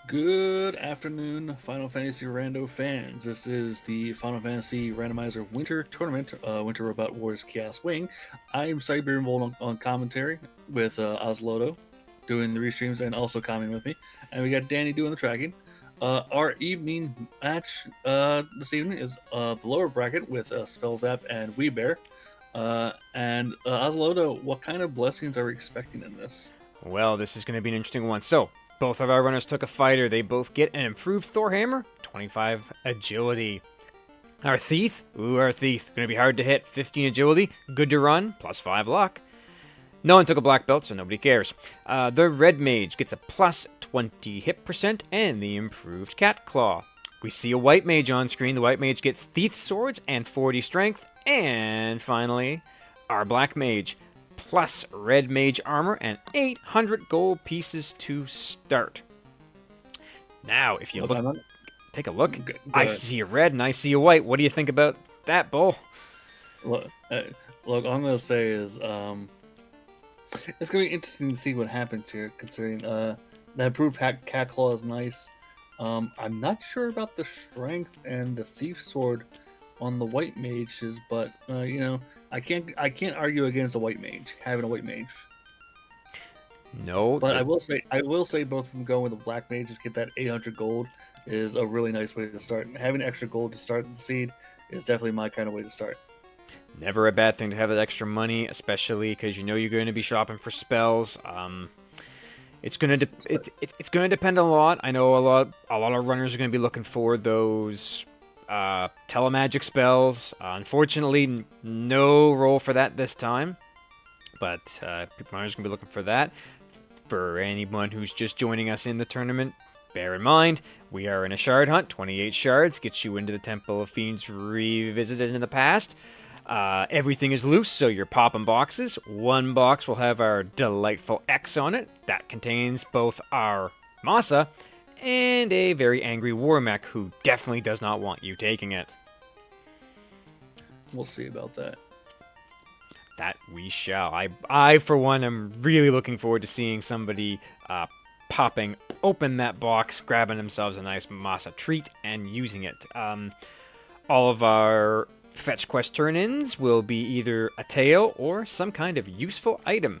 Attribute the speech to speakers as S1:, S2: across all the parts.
S1: Good afternoon, Final Fantasy Rando fans. This is the Final Fantasy Randomizer Winter Tournament, Winter Robot Wars Chaos Wing. I'm Cyber involved on commentary with Oslodo doing the restreams and also commenting with me. And we got Danny doing the tracking. Our evening match this evening is the lower bracket with Spellzapp and Wewbear. Oslodo, what kind of blessings are we expecting in this?
S2: Well, this is going to be an interesting one. So, both of our runners took a fighter. They both get an improved Thor Hammer, 25 agility. Our Thief, our Thief, going to be hard to hit, 15 agility, good to run, plus 5 luck. No one took a black belt, so nobody cares. The Red Mage gets a plus 20 hit percent and the improved Cat Claw. We see a White Mage on screen. The White Mage gets Thief Swords and 40 strength. And finally, our Black Mage, plus Red Mage armor and 800 gold pieces to start. Now, if you take a look, I see a red and I see a white. What do you think about that, Bull?
S1: Look, all I'm gonna say is it's gonna be interesting to see what happens here, considering that improved cat claw is nice. I'm not sure about the strength and the thief sword on the white mages, but I can't argue against a white mage having a white mage.
S2: No,
S1: but I will say both of them going with the black mage to get that 800 gold is a really nice way to start. And having extra gold to start the seed is definitely my kind of way to start.
S2: Never a bad thing to have that extra money, especially because you know you're going to be shopping for spells. It's gonna it's gonna depend a lot. I know a lot of runners are gonna be looking for those telemagic spells. Unfortunately, no roll for that this time, but runners are gonna be looking for that. For anyone who's just joining us in the tournament, bear in mind we are in a shard hunt. 28 shards gets you into the Temple of Fiends revisited in the past. Everything is loose, so you're popping boxes. One box will have our delightful X on it. That contains both our Masa and a very angry war mech who definitely does not want you taking it.
S1: We'll see about that.
S2: That we shall. I for one, am really looking forward to seeing somebody popping open that box, grabbing themselves a nice Masa treat, and using it. All of our fetch quest turn-ins will be either a tail or some kind of useful item.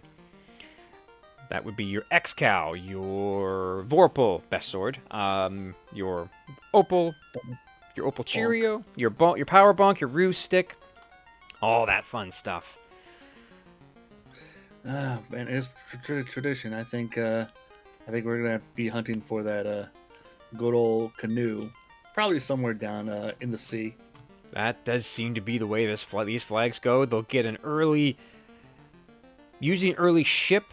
S2: That would be your X-Cow, your Vorpal, best sword, your Opal Cheerio, your Power Bonk, your Ruse Stick, all that fun stuff.
S1: Man, it's tradition. I think we're gonna have to be hunting for that good old canoe, probably somewhere down in the sea.
S2: That does seem to be the way these flags go. They'll get usually an early ship.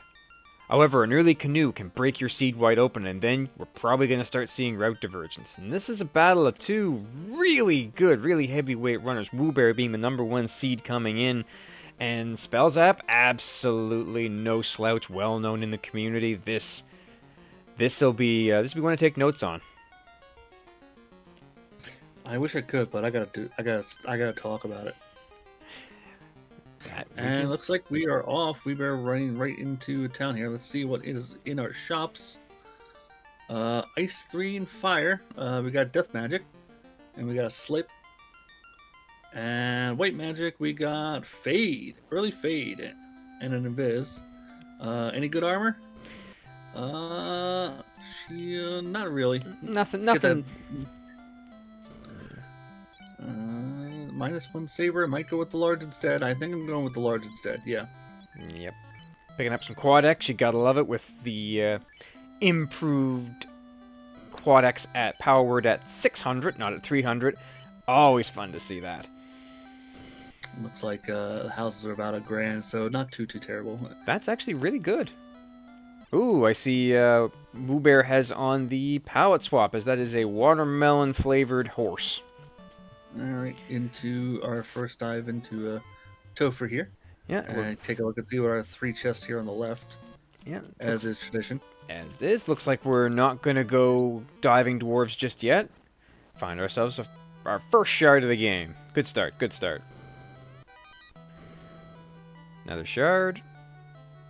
S2: However, an early canoe can break your seed wide open, and then we're probably going to start seeing route divergence. And this is a battle of two really good, really heavyweight runners. Wewbear being the number one seed coming in, and Spellzapp, absolutely no slouch, well known in the community. This will be one to take notes on.
S1: I wish I could, but I gotta talk about it. And it looks like we are off. We are running right into town here. Let's see what is in our shops. Ice 3 and Fire. We got Death Magic. And we got a Slip. And White Magic, we got Fade. Early Fade. And an Invis. Any good armor? Not really.
S2: Nothing.
S1: -1 saber. I might go with the large instead. I think I'm going with the large instead. Yeah.
S2: Yep. Picking up some Quad X. You gotta love it with the improved Quad X at power word at 600, not at 300. Always fun to see that.
S1: Looks like the houses are about $1,000, so not too terrible.
S2: That's actually really good. Ooh, I see Wewbear has on the palette swap, as that is a watermelon flavored horse.
S1: Alright, into our first dive into Topher here.
S2: Yeah.
S1: And take a look and see what our 3 chests here on the left.
S2: Yeah.
S1: As is tradition.
S2: As this. Looks like we're not going to go diving dwarves just yet. Find ourselves our first shard of the game. Good start. Another shard.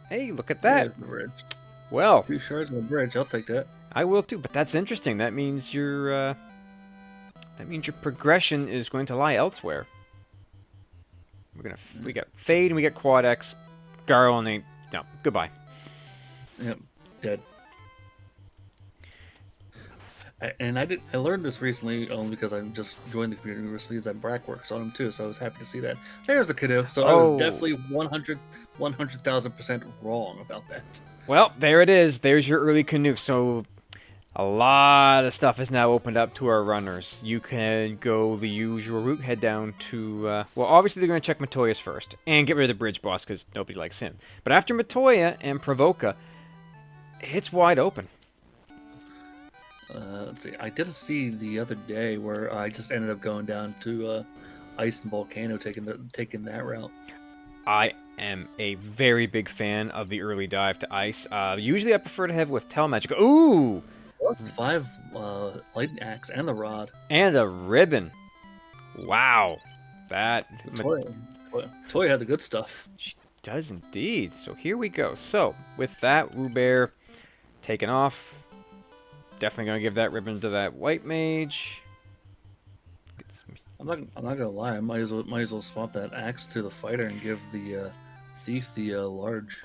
S2: Hey, look at that.
S1: Bridge.
S2: Well.
S1: 2 shards on the bridge. I'll take that.
S2: I will too, but that's interesting. That means your progression is going to lie elsewhere. We got Fade and we got Quad X. Garl and no, goodbye.
S1: Yep, dead. I learned this recently only because I just joined the community recently. Is that Brackworks on him too, so I was happy to see that. There's the Canoe. So I was definitely 100,000% wrong about that.
S2: Well, there it is. There's your early Canoe. So a lot of stuff is now opened up to our runners. You can go the usual route, head down to... well, obviously they're going to check Matoya's first, and get rid of the bridge boss, because nobody likes him. But after Matoya and Provoca, it's wide open.
S1: Let's see. I did see the other day where I just ended up going down to Ice and Volcano, taking that route.
S2: I am a very big fan of the early dive to Ice. Usually I prefer to have with Telemagic. Ooh!
S1: 5 lightning axe and the rod.
S2: And a ribbon. Wow. That...
S1: Toy had the good stuff.
S2: She does indeed. So here we go. So, with that, Wewbear taken off. Definitely going to give that ribbon to that white mage.
S1: I'm not gonna lie. I might as well swap that axe to the fighter and give the thief the large.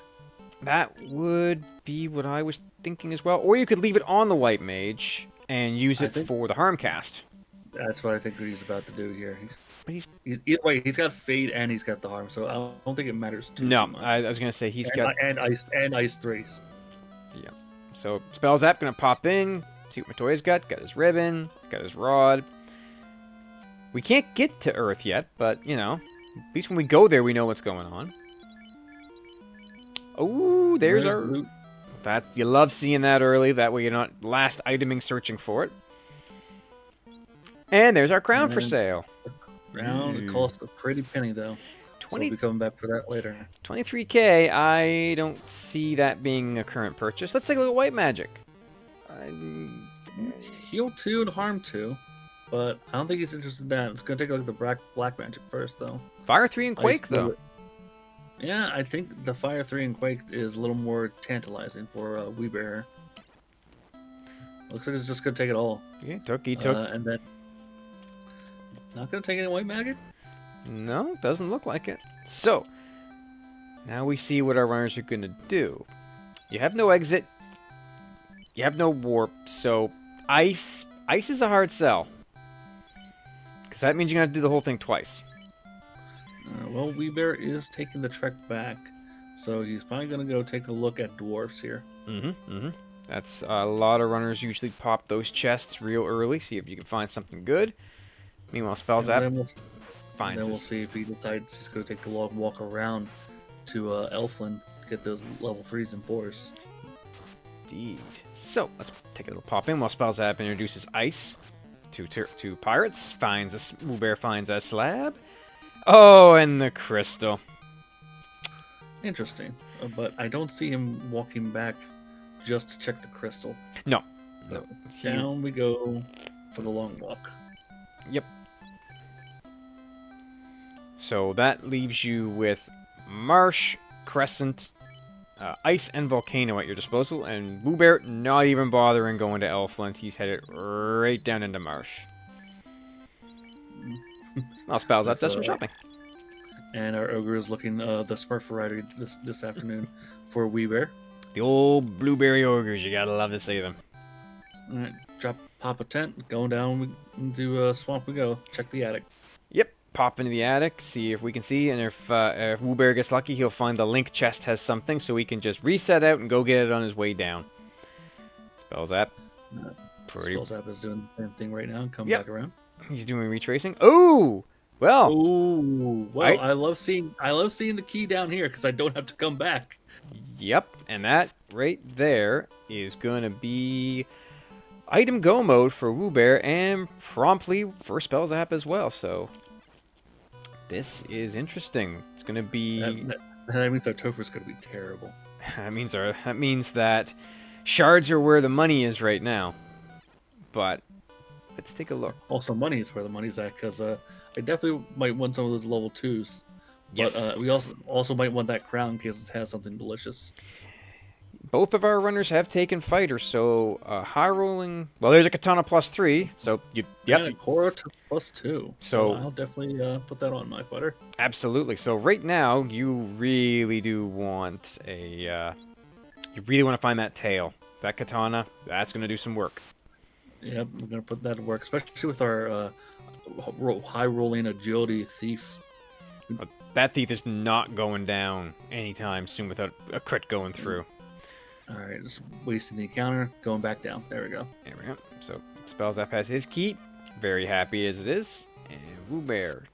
S2: That would be what I was thinking as well. Or you could leave it on the white mage and use it for the harm cast.
S1: That's what I think he's about to do here.
S2: But
S1: either way, he's got fade and he's got the harm, so I don't think it matters too much.
S2: I was gonna say he's got
S1: ice 3.
S2: Yeah. So Spellzapp gonna pop in. See what Matoya's got. Got his ribbon. Got his rod. We can't get to Earth yet, but you know, at least when we go there, we know what's going on. Oh, there's our
S1: loot.
S2: That you love seeing that early. That way you're not last iteming searching for it. And there's our crown for sale.
S1: Crown, it costs a pretty penny though. 20. So we'll be coming back for that later.
S2: 23k. I don't see that being a current purchase. Let's take a look at White Magic.
S1: Heal 2 and harm 2, but I don't think he's interested in that. It's gonna take a look at the black magic first though.
S2: Fire 3 and Quake though.
S1: Yeah, I think the Fire 3 and Quake is a little more tantalizing for Wewbear. Looks like it's just gonna take it all.
S2: Yeah, he took.
S1: And then not gonna take any white magic?
S2: No, doesn't look like it. So now we see what our runners are gonna do. You have no exit. You have no warp, so ice is a hard sell. Because that means you're gonna have to do the whole thing twice.
S1: Well, Wewbear is taking the trek back, so he's probably gonna go take a look at dwarfs here.
S2: That's a lot of runners usually pop those chests real early, see if you can find something good. Meanwhile, Spellzapp finds
S1: Then we'll see if he decides he's gonna take the long walk around to Elfland to get those level 3s and 4s.
S2: Indeed. So let's take a little pop in while Spellzapp introduces ice to pirates. Wewbear finds a slab. Oh, and the crystal.
S1: Interesting, but I don't see him walking back just to check the crystal.
S2: No.
S1: So down we go for the long walk.
S2: Yep. So that leaves you with Marsh, Crescent, Ice, and Volcano at your disposal, and Wewbear not even bothering going to Elfland. He's headed right down into Marsh. Well, Spellzapp does some shopping.
S1: And our ogre is looking the Smurf variety this afternoon for Wewbear.
S2: The old blueberry ogres, you gotta love to see them.
S1: All right, pop a tent, going down into swamp we go. Check the attic.
S2: Yep, pop into the attic, see if we can see, and if Wewbear gets lucky, he'll find the link chest has something, so he can just reset out and go get it on his way down. Spellzapp.
S1: Spellzapp is doing the same thing right now and come back around.
S2: He's doing retracing. Oh, well.
S1: Ooh, well, I love seeing the key down here because I don't have to come back.
S2: Yep, and that right there is gonna be item go mode for Wewbear and promptly for Spellzapp as well. So this is interesting. It's gonna be.
S1: That means our Topher's gonna be terrible.
S2: That means that shards are where the money is right now. But let's take a look.
S1: Also, money is where the money's at, because I definitely might want some of those level 2s.
S2: Yes.
S1: But we also might want that crown in case it has something delicious.
S2: both of our runners have taken fighter, so high rolling. Well, there's a katana +3, so yep.
S1: And a Korra +2. So
S2: So
S1: I'll definitely put that on my fighter.
S2: absolutely. So right now, you really do want a. You really want to find that tail. That katana, that's going to do some work.
S1: Yep, we're gonna put that to work, especially with our high rolling agility thief.
S2: That thief is not going down anytime soon without a crit going through.
S1: All right, just wasting the encounter, going back down. There we go.
S2: There we go. So Spellzapp has his key. Very happy as it is. And Wewbear.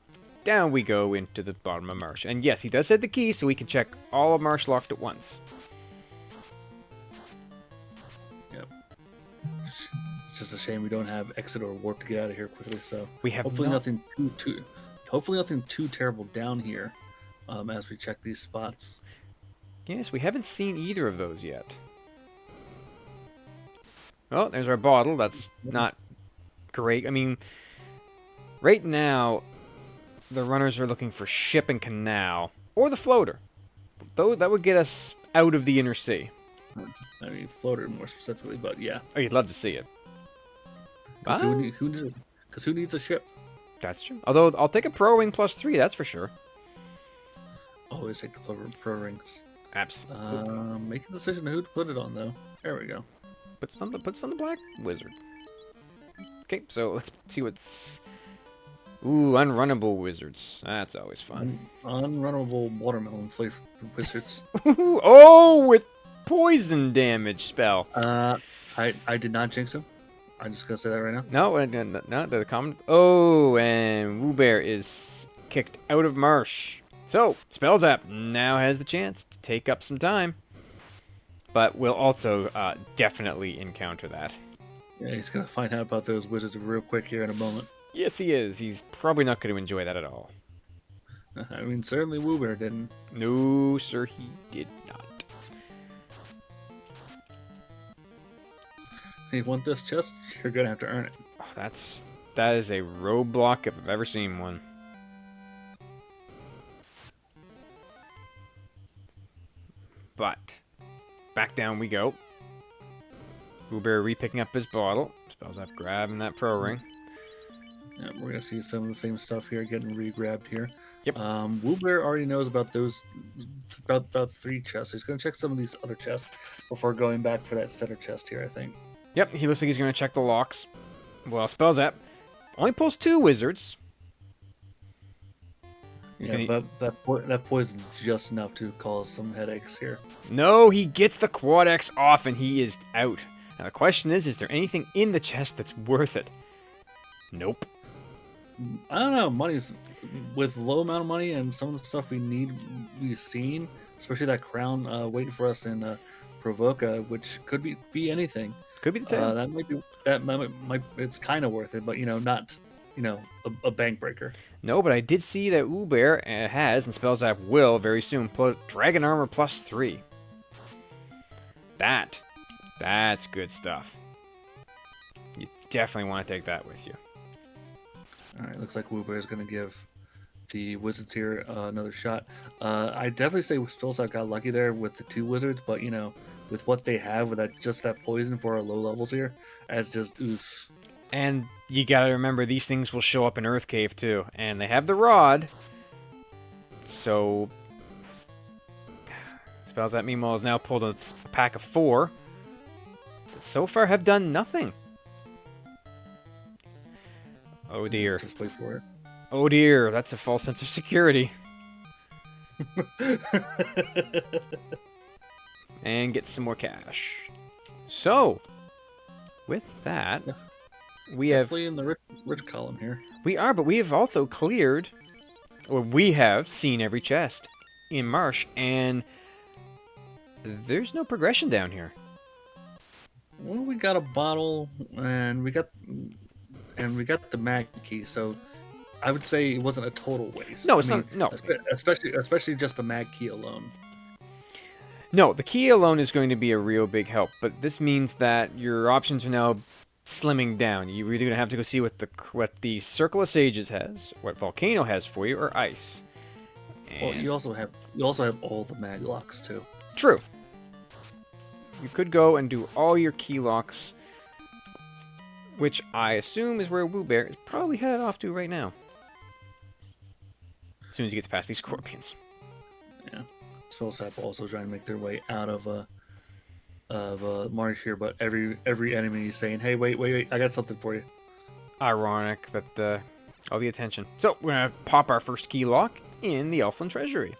S2: Down we go into the bottom of Marsh. And yes, he does have the key, so we can check all of Marsh locked at once.
S1: Yep. It's just a shame we don't have exit or warp to get out of here quickly. So
S2: We have
S1: hopefully nothing too terrible down here, as we check these spots.
S2: Yes, we haven't seen either of those yet. Oh, there's our bottle. That's not great. I mean, right now, the runners are looking for ship and canal, or the floater. Though that would get us out of the inner sea.
S1: I mean, floater more specifically, but yeah.
S2: Oh, you'd love to see it.
S1: Because who needs a ship?
S2: That's true. Although, I'll take a Pro Ring +3, that's for sure.
S1: Always take the pro rings.
S2: Absolutely.
S1: Make a decision who to put it on, though. There we go.
S2: Puts on the Black Wizard. Okay, so let's see what's... Ooh, unrunnable wizards. That's always fun.
S1: Unrunnable watermelon flavor wizards.
S2: Oh, with poison damage spell.
S1: I did not jinx him. I'm just gonna say that right now.
S2: No, the common. Oh, and Wewbear is kicked out of Marsh. So Spellzapp now has the chance to take up some time, but we'll also definitely encounter that.
S1: Yeah, he's gonna find out about those wizards real quick here in a moment.
S2: Yes, he is. He's probably not going to enjoy that at all.
S1: I mean, certainly Wewbear didn't.
S2: No, sir, he did not.
S1: If you want this chest, you're gonna have to earn it.
S2: Oh, that is a roadblock if I've ever seen one. But back down we go. Wewbear re-picking up his bottle. Spellzapp grabbing that pro ring.
S1: Yeah, we're gonna see some of the same stuff here getting re-grabbed here.
S2: Yep.
S1: Wewbear already knows about those about 3 chests. He's gonna check some of these other chests before going back for that center chest here, I think.
S2: Yep, he looks like he's going to check the locks. Well, Spellzapp only pulls 2 wizards.
S1: Yeah, but that poison's just enough to cause some headaches here.
S2: No, he gets the Quad X off and he is out. Now the question is there anything in the chest that's worth it? Nope.
S1: I don't know. Money's with low amount of money and some of the stuff we've seen, especially that crown waiting for us in Provoca, which could be anything.
S2: Could be the tail.
S1: That might it's kind of worth it, but not a bank breaker.
S2: No, but I did see that Wewbear has, and Spellzapp will very soon, put Dragon Armor +3. That's good stuff. You definitely want to take that with you.
S1: All right, looks like Wewbear is going to give the wizards here another shot. I definitely say Spellzapp got lucky there with the 2 wizards, but with what they have, with that poison for our low levels here, as just oof.
S2: And you gotta remember, these things will show up in Earth Cave too, and they have the rod. So Spellzapp meanwhile has now pulled a pack of 4 that so far have done nothing. Oh dear.
S1: Just wait for it.
S2: Oh dear, that's a false sense of security. And get some more cash. So, with that, we have...
S1: Definitely in the rich column here.
S2: We are, but we have also cleared, or we have seen every chest in Marsh, and there's no progression down here.
S1: Well, we got a bottle, and we got the mag key, so I would say it wasn't a total waste.
S2: No, it's not. No,
S1: especially just the mag key alone.
S2: No, the key alone is going to be a real big help, but this means that your options are now slimming down. You're either going to have to go see what the Circle of Sages has, what Volcano has for you, or Ice. And...
S1: Well, you also have all the mag locks too.
S2: True. you could go and do all your key locks, which I assume is where Wewbear is probably headed off to right now. As soon as he gets past these scorpions.
S1: Yeah. Spellzapp also trying to make their way out of marsh here, but every enemy is saying, "Hey, wait! I got something for you."
S2: Ironic that all the attention. So we're gonna pop our first key lock in the Elfland Treasury.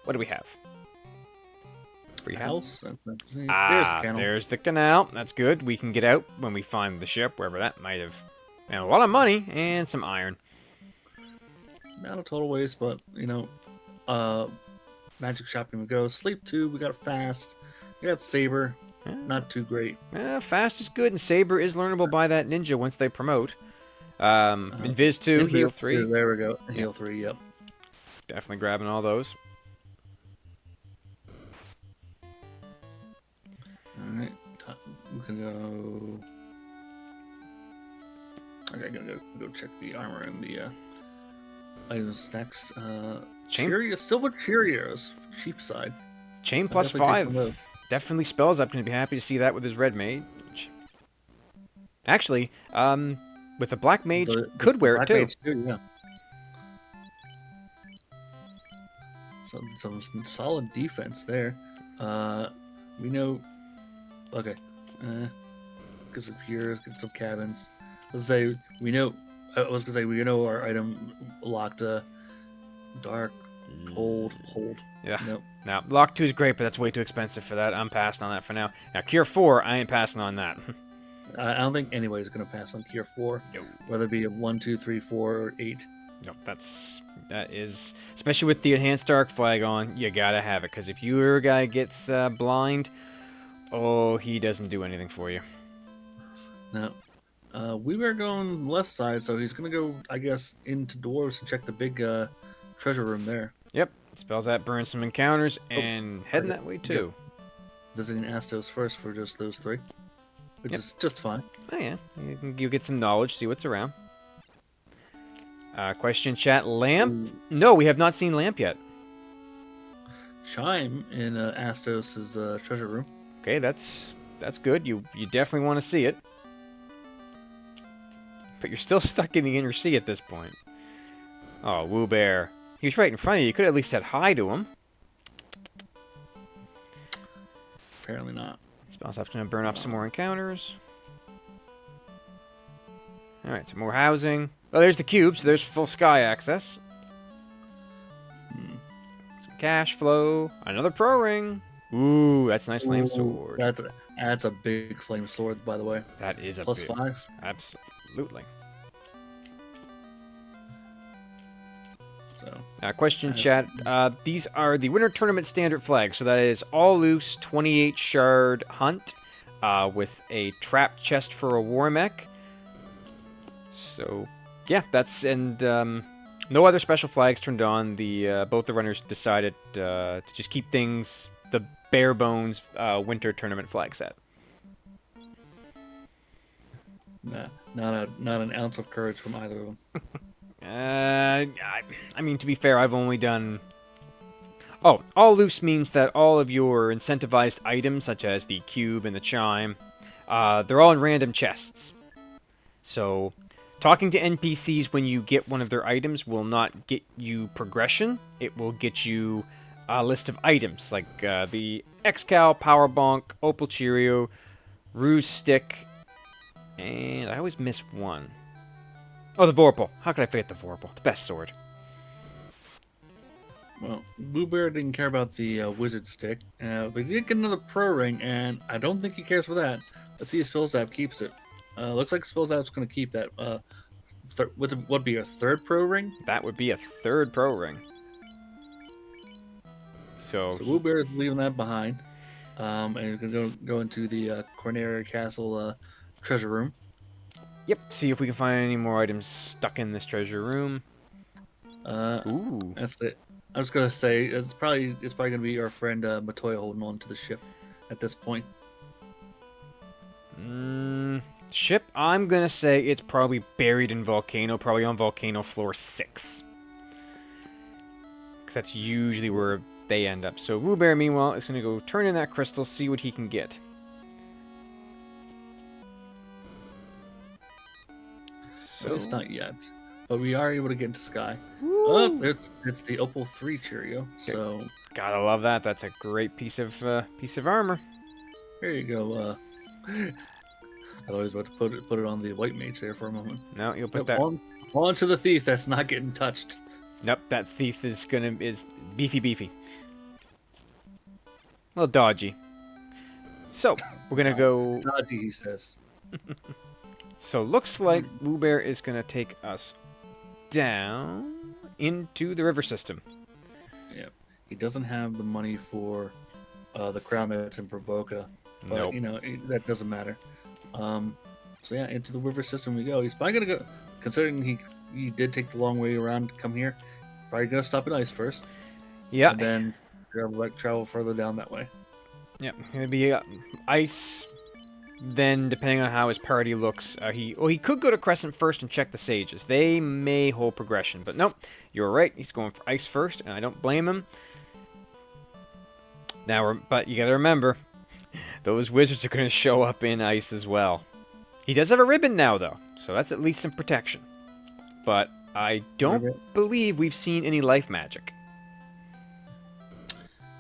S2: What do we have? Free house.
S1: There's the canal.
S2: There's the canal. That's good. We can get out when we find the ship, wherever that might have. And a lot of money and some iron.
S1: Not a total waste, but magic shopping we go. Sleep 2, we got fast. We got saber. Not too great.
S2: Fast is good, and saber is learnable by that ninja once they promote. Invis 2, heal 3.
S1: 2, there we go. Heal 3, yep.
S2: Definitely grabbing all those.
S1: Alright, we can go. Okay, gonna go check the armor and the items next. Silver Cheerios, cheap side.
S2: Chain plus 5. Definitely Spellzapp going to be happy to see that with his red mage. Actually, with the black mage, could wear it too.
S1: Mage too, yeah. Some solid defense there. We know. Okay. Get some cures, get some cabins. Let's say we know. I was gonna say we know our item locked. Dark, cold, hold.
S2: Yeah.
S1: Nope.
S2: Now, lock 2 is great, but that's way too expensive for that. I'm passing on that for now. Now, cure 4, I ain't passing on that.
S1: I don't think anybody's gonna pass on cure 4.
S2: No.
S1: Whether it be a 1, 2, 3, 4, or 8.
S2: Nope, that is, especially with the enhanced dark flag on, you gotta have it, because if your guy gets blind, oh, he doesn't do anything for you.
S1: No. We were going left side, so he's gonna go, I guess, into dwarves and check the big treasure room there.
S2: Yep, Spellzapp burns some encounters and heading that way too.
S1: Yep. Visiting Astos first for just those 3, which is just fine.
S2: Oh yeah, you get some knowledge, see what's around. Question chat, lamp? Ooh. No, we have not seen lamp yet.
S1: Chime in Astos' treasure room.
S2: Okay, that's good. You definitely want to see it. But you're still stuck in the inner sea at this point. Oh, Wewbear. He was right in front of you. You could at least said hi to him.
S1: Apparently not.
S2: Spellzapp's going to burn off some more encounters. Alright, some more housing. Oh, there's the cube, so there's full sky access. Some cash flow. Another pro ring. Ooh, that's a nice flame sword.
S1: That's a big flame sword, by the way.
S2: That is a
S1: plus
S2: big,
S1: 5.
S2: Absolutely.
S1: So,
S2: question chat. These are the Winter Tournament standard flags. So that is all loose 28 shard hunt with a trapped chest for a war mech. So yeah, that's and no other special flags turned on. The both the runners decided to just keep things the bare bones Winter Tournament flag set.
S1: Nah, not an ounce of courage from either of them.
S2: I mean, to be fair, I've only done... Oh, all loose means that all of your incentivized items, such as the cube and the chime, they're all in random chests. So, talking to NPCs when you get one of their items will not get you progression. It will get you a list of items, like the X-Cal, Power Bonk, Opal Cheerio, Ruse Stick, and I always miss one. Oh, the Vorpal. How could I forget the Vorpal? The best sword.
S1: Well, Wewbear didn't care about the wizard stick, but he did get another pro ring, and I don't think he cares for that. Let's see if Spellzapp keeps it. Looks like Spellzapp's going to keep that. Would be a third pro ring?
S2: That would be a third pro ring. So
S1: Wewbear is leaving that behind, and he's going to go into the Corneria Castle treasure room.
S2: Yep, see if we can find any more items stuck in this treasure room.
S1: Ooh. That's it. I was gonna say it's probably gonna be our friend Matoya holding on to the ship at this point.
S2: Ship, I'm gonna say it's probably buried in Volcano, probably on Volcano floor 6. Because that's usually where they end up. So Wewbear, meanwhile, is going to go turn in that crystal, see what he can get. So
S1: It's not yet, but we are able to get into Sky.
S2: Woo!
S1: Oh, it's the Opal 3 Cheerio. So
S2: gotta love that. That's a great piece of armor.
S1: there you go. I was about to put it on the white mage there for a moment.
S2: No, you'll put that
S1: on to the thief that's not getting touched.
S2: Nope, that thief is beefy. A little dodgy. So we're gonna go.
S1: Dodgy, he says.
S2: So looks like Wewbear is gonna take us down into the river system.
S1: Yeah, he doesn't have the money for the crown that's in Provoca, but
S2: Nope.
S1: you know that doesn't matter. So yeah, into the river system we go. He's probably gonna go, considering he did take the long way around to come here. Probably gonna stop at ice first.
S2: Yeah.
S1: And then travel further down that way.
S2: Yeah, gonna be ice. Then, depending on how his party looks, he could go to Crescent first and check the sages. They may hold progression, but nope. You're right. He's going for ice first, and I don't blame him. But you gotta remember, those wizards are gonna show up in ice as well. He does have a ribbon now, though, so that's at least some protection. But I don't believe we've seen any life magic.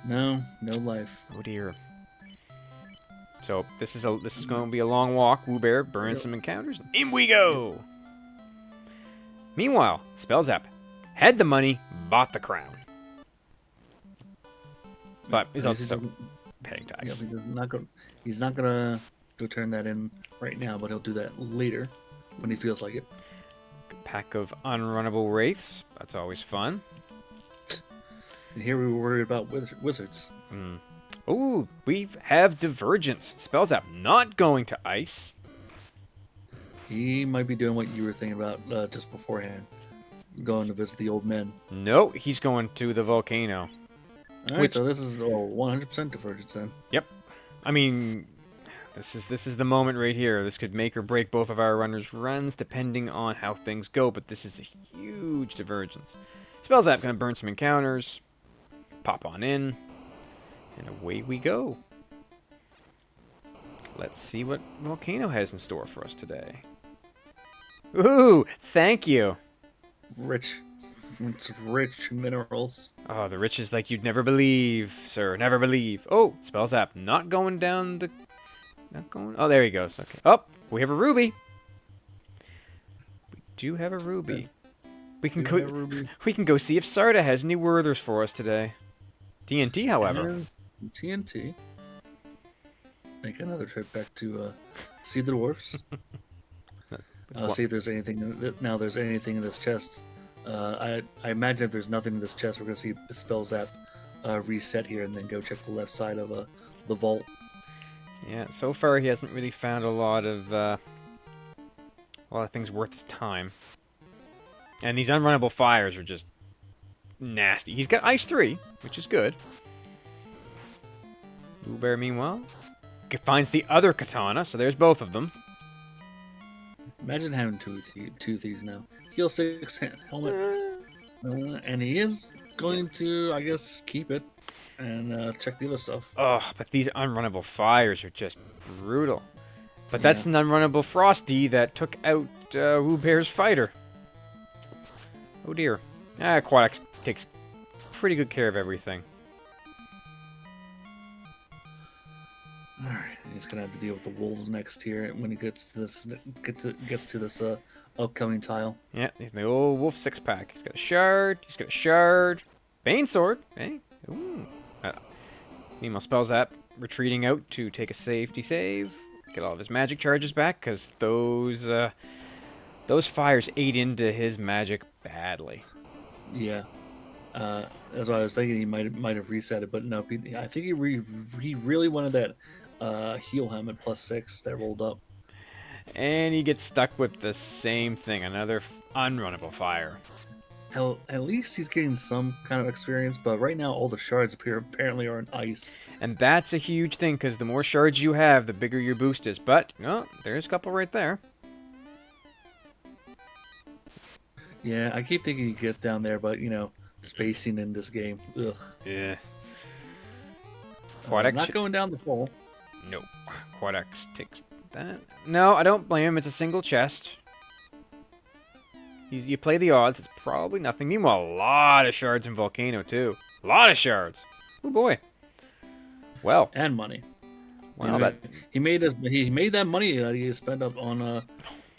S1: No life.
S2: Oh dear. So this is going to be a long walk. Wewbear burns some encounters. In we go. Meanwhile, Spellzapp had the money, bought the crown, but he's also paying tax.
S1: He's not gonna go turn that in right now, but he'll do that later when he feels like it.
S2: Pack of unrunnable wraiths. That's always fun.
S1: And here we were worried about wizards.
S2: Ooh, we have divergence. Spellzapp not going to ice.
S1: He might be doing what you were thinking about just beforehand, going to visit the old men.
S2: No, he's going to the volcano.
S1: All right, so this is 100% divergence then.
S2: Yep. I mean, this is the moment right here. This could make or break both of our runners' runs, depending on how things go. But this is a huge divergence. Spellzapp gonna burn some encounters. Pop on in. And away we go. Let's see what Volcano has in store for us today. Ooh, thank you.
S1: It's rich minerals.
S2: Oh, the riches like you'd never believe, sir. Never believe. Oh, Spellzapp not going down the... Not going... Oh, there he goes. Okay. Oh, we have a ruby. We do have a ruby. We can go see if Sarda has any Werthers for us today. TNT, however.
S1: TNT. Make another trip back to see the dwarves. See if there's anything. Now there's anything in this chest. I imagine if there's nothing in this chest, we're gonna see Spellzapp reset here and then go check the left side of the vault.
S2: Yeah. So far, he hasn't really found a lot of things worth his time. And these unrunnable fires are just nasty. He's got Ice 3, which is good. Wewbear, meanwhile, finds the other katana, so there's both of them.
S1: Imagine having two thieves now. Heal 6, helmet. And he is going to, I guess, keep it and check the other stuff.
S2: Oh, but these unrunnable fires are just brutal. But that's an unrunnable Frosty that took out Wewbear's fighter. Oh dear. Aquax takes pretty good care of everything.
S1: Alright, he's gonna have to deal with the wolves next here when he gets to this upcoming tile.
S2: Yeah, the old wolf 6-pack. He's got a shard. Bane sword. Hey. Ooh. Meanwhile, Spellzapp retreating out to take a safety save. Get all of his magic charges back, because those fires ate into his magic badly.
S1: Yeah. That's what I was thinking. He might have reset it, but no. I think he really wanted that heal helmet +6 that rolled up.
S2: And he gets stuck with the same thing, another unrunnable fire.
S1: Hell, at least he's getting some kind of experience, but right now all the shards apparently are in ice.
S2: And that's a huge thing, because the more shards you have, the bigger your boost is. But, there's a couple right there.
S1: Yeah, I keep thinking you get down there, but, spacing in this game. Ugh.
S2: Yeah, Quad X
S1: not going down the hole.
S2: Nope. Quad X takes that. No, I don't blame him. It's a single chest. You play the odds. It's probably nothing. Meanwhile, a lot of shards in Volcano, too. A lot of shards. Oh, boy. Well.
S1: And money.
S2: Well,
S1: he made that money that he spent up on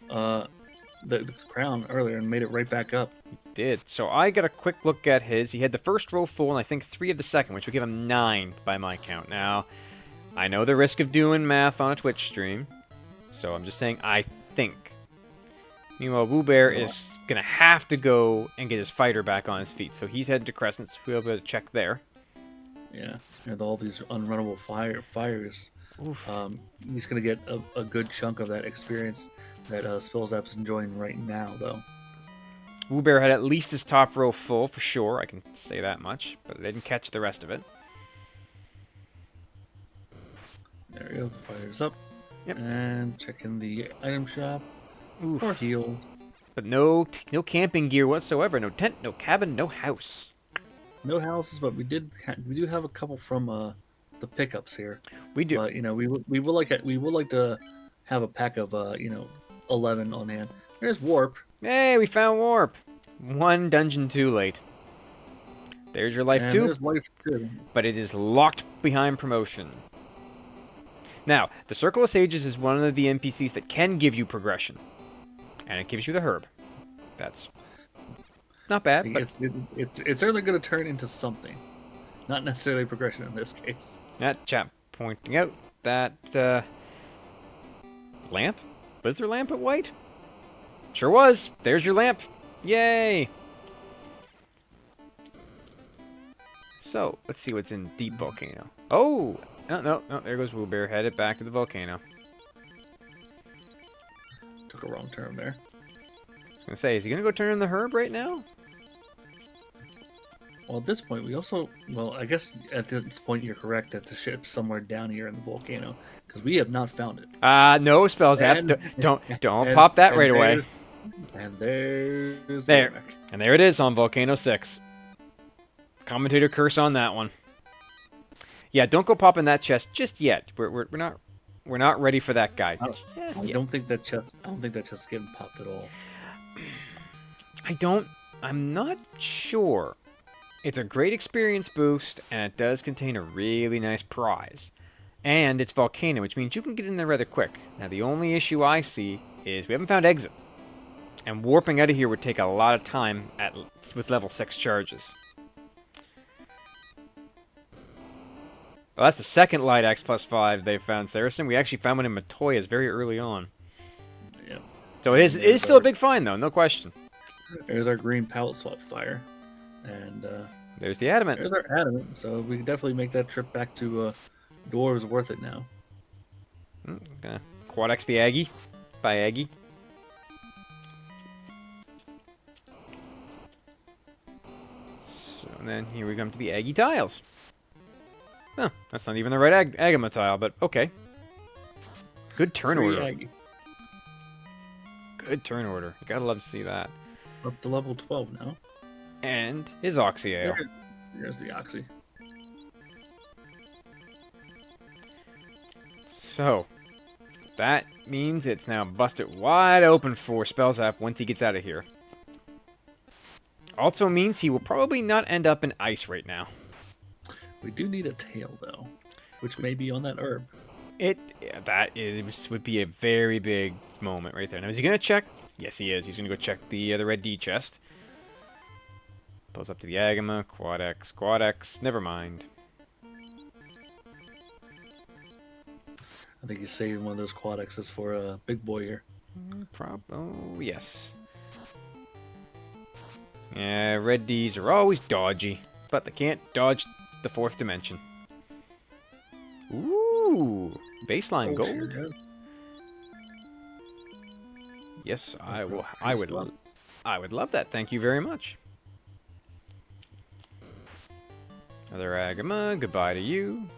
S1: the crown earlier and made it right back up.
S2: He did. So I got a quick look at his. He had the first row full and I think 3 of the second, which would give him 9 by my count. Now, I know the risk of doing math on a Twitch stream, so I'm just saying I think. Meanwhile, Wewbear is going to have to go and get his fighter back on his feet. So he's headed to Crescent, so we'll be able to check there.
S1: Yeah, with all these unrunnable fires. He's going to get a good chunk of that experience that Spellzapp's enjoying right now, though.
S2: Wewbear had at least his top row full, for sure. I can say that much, but they didn't catch the rest of it.
S1: There we go, the fire's up.
S2: Yep.
S1: And checking the item shop.
S2: Oof.
S1: For heals.
S2: But no camping gear whatsoever. No tent, no cabin, no house.
S1: No houses, but we do have a couple from the pickups here.
S2: We do.
S1: But we would like to have a pack of 11 on hand. There's warp.
S2: Hey, we found warp. 1 dungeon too late. There's your life too.
S1: There's life too.
S2: But it is locked behind promotion. Now, the Circle of Sages is one of the NPCs that can give you progression. And it gives you the herb. That's not bad, but
S1: it's certainly going to turn into something. Not necessarily progression in this case.
S2: That chap pointing out that lamp? Was there a lamp at White? Sure was. There's your lamp. Yay! So, let's see what's in Deep Volcano. Oh! No, there goes Wewbear. Headed back to the volcano.
S1: Took a wrong turn there.
S2: I was going to say, is he going to go turn in the herb right now?
S1: Well, at this point, I guess at this point you're correct that the ship's somewhere down here in the volcano, because we have not found it.
S2: No, Spellzapp. Don't pop that right away.
S1: And there's
S2: there. And there it is on Volcano 6. Commentator curse on that one. Yeah, don't go popping that chest just yet. We're not ready for that guy.
S1: I don't think that chest is getting popped at all.
S2: I'm not sure. It's a great experience boost, and it does contain a really nice prize. And it's Volcano, which means you can get in there rather quick. Now, the only issue I see is we haven't found exit. And warping out of here would take a lot of time with level 6 charges. Well, that's the second Light Axe +5 they've found, Saracen. We actually found one in Matoya's very early on.
S1: Yeah.
S2: So it is still a big find, though, no question.
S1: There's our green pallet swap fire. And
S2: there's the adamant.
S1: There's our adamant, so we can definitely make that trip back to Dwarves worth it now.
S2: Okay. Quad X the Aggie by Aggie. So then here we come to the Aggie tiles. Oh, that's not even the right Agama tile, but okay. Good turn order.
S1: Aggie.
S2: Good turn order. You gotta love to see that.
S1: Up to level 12 now.
S2: And his Oxy Ale.
S1: There's the Oxy.
S2: So, that means it's now busted wide open for Spellzapp once he gets out of here. Also means he will probably not end up in ice right now.
S1: We do need a tail, though, which may be on that herb.
S2: Would be a very big moment right there. Now, is he going to check? Yes, he is. He's going to go check the red D chest. Pulls up to the Agama, Quad X, never mind.
S1: I think he's saving one of those Quad X's for a big boy here.
S2: Oh, yes. Yeah, red Ds are always dodgy, but they can't dodge the 4th dimension. Ooh, baseline gold.
S1: Sure.
S2: Yes, I would love that. Thank you very much. Another Agama, goodbye to you.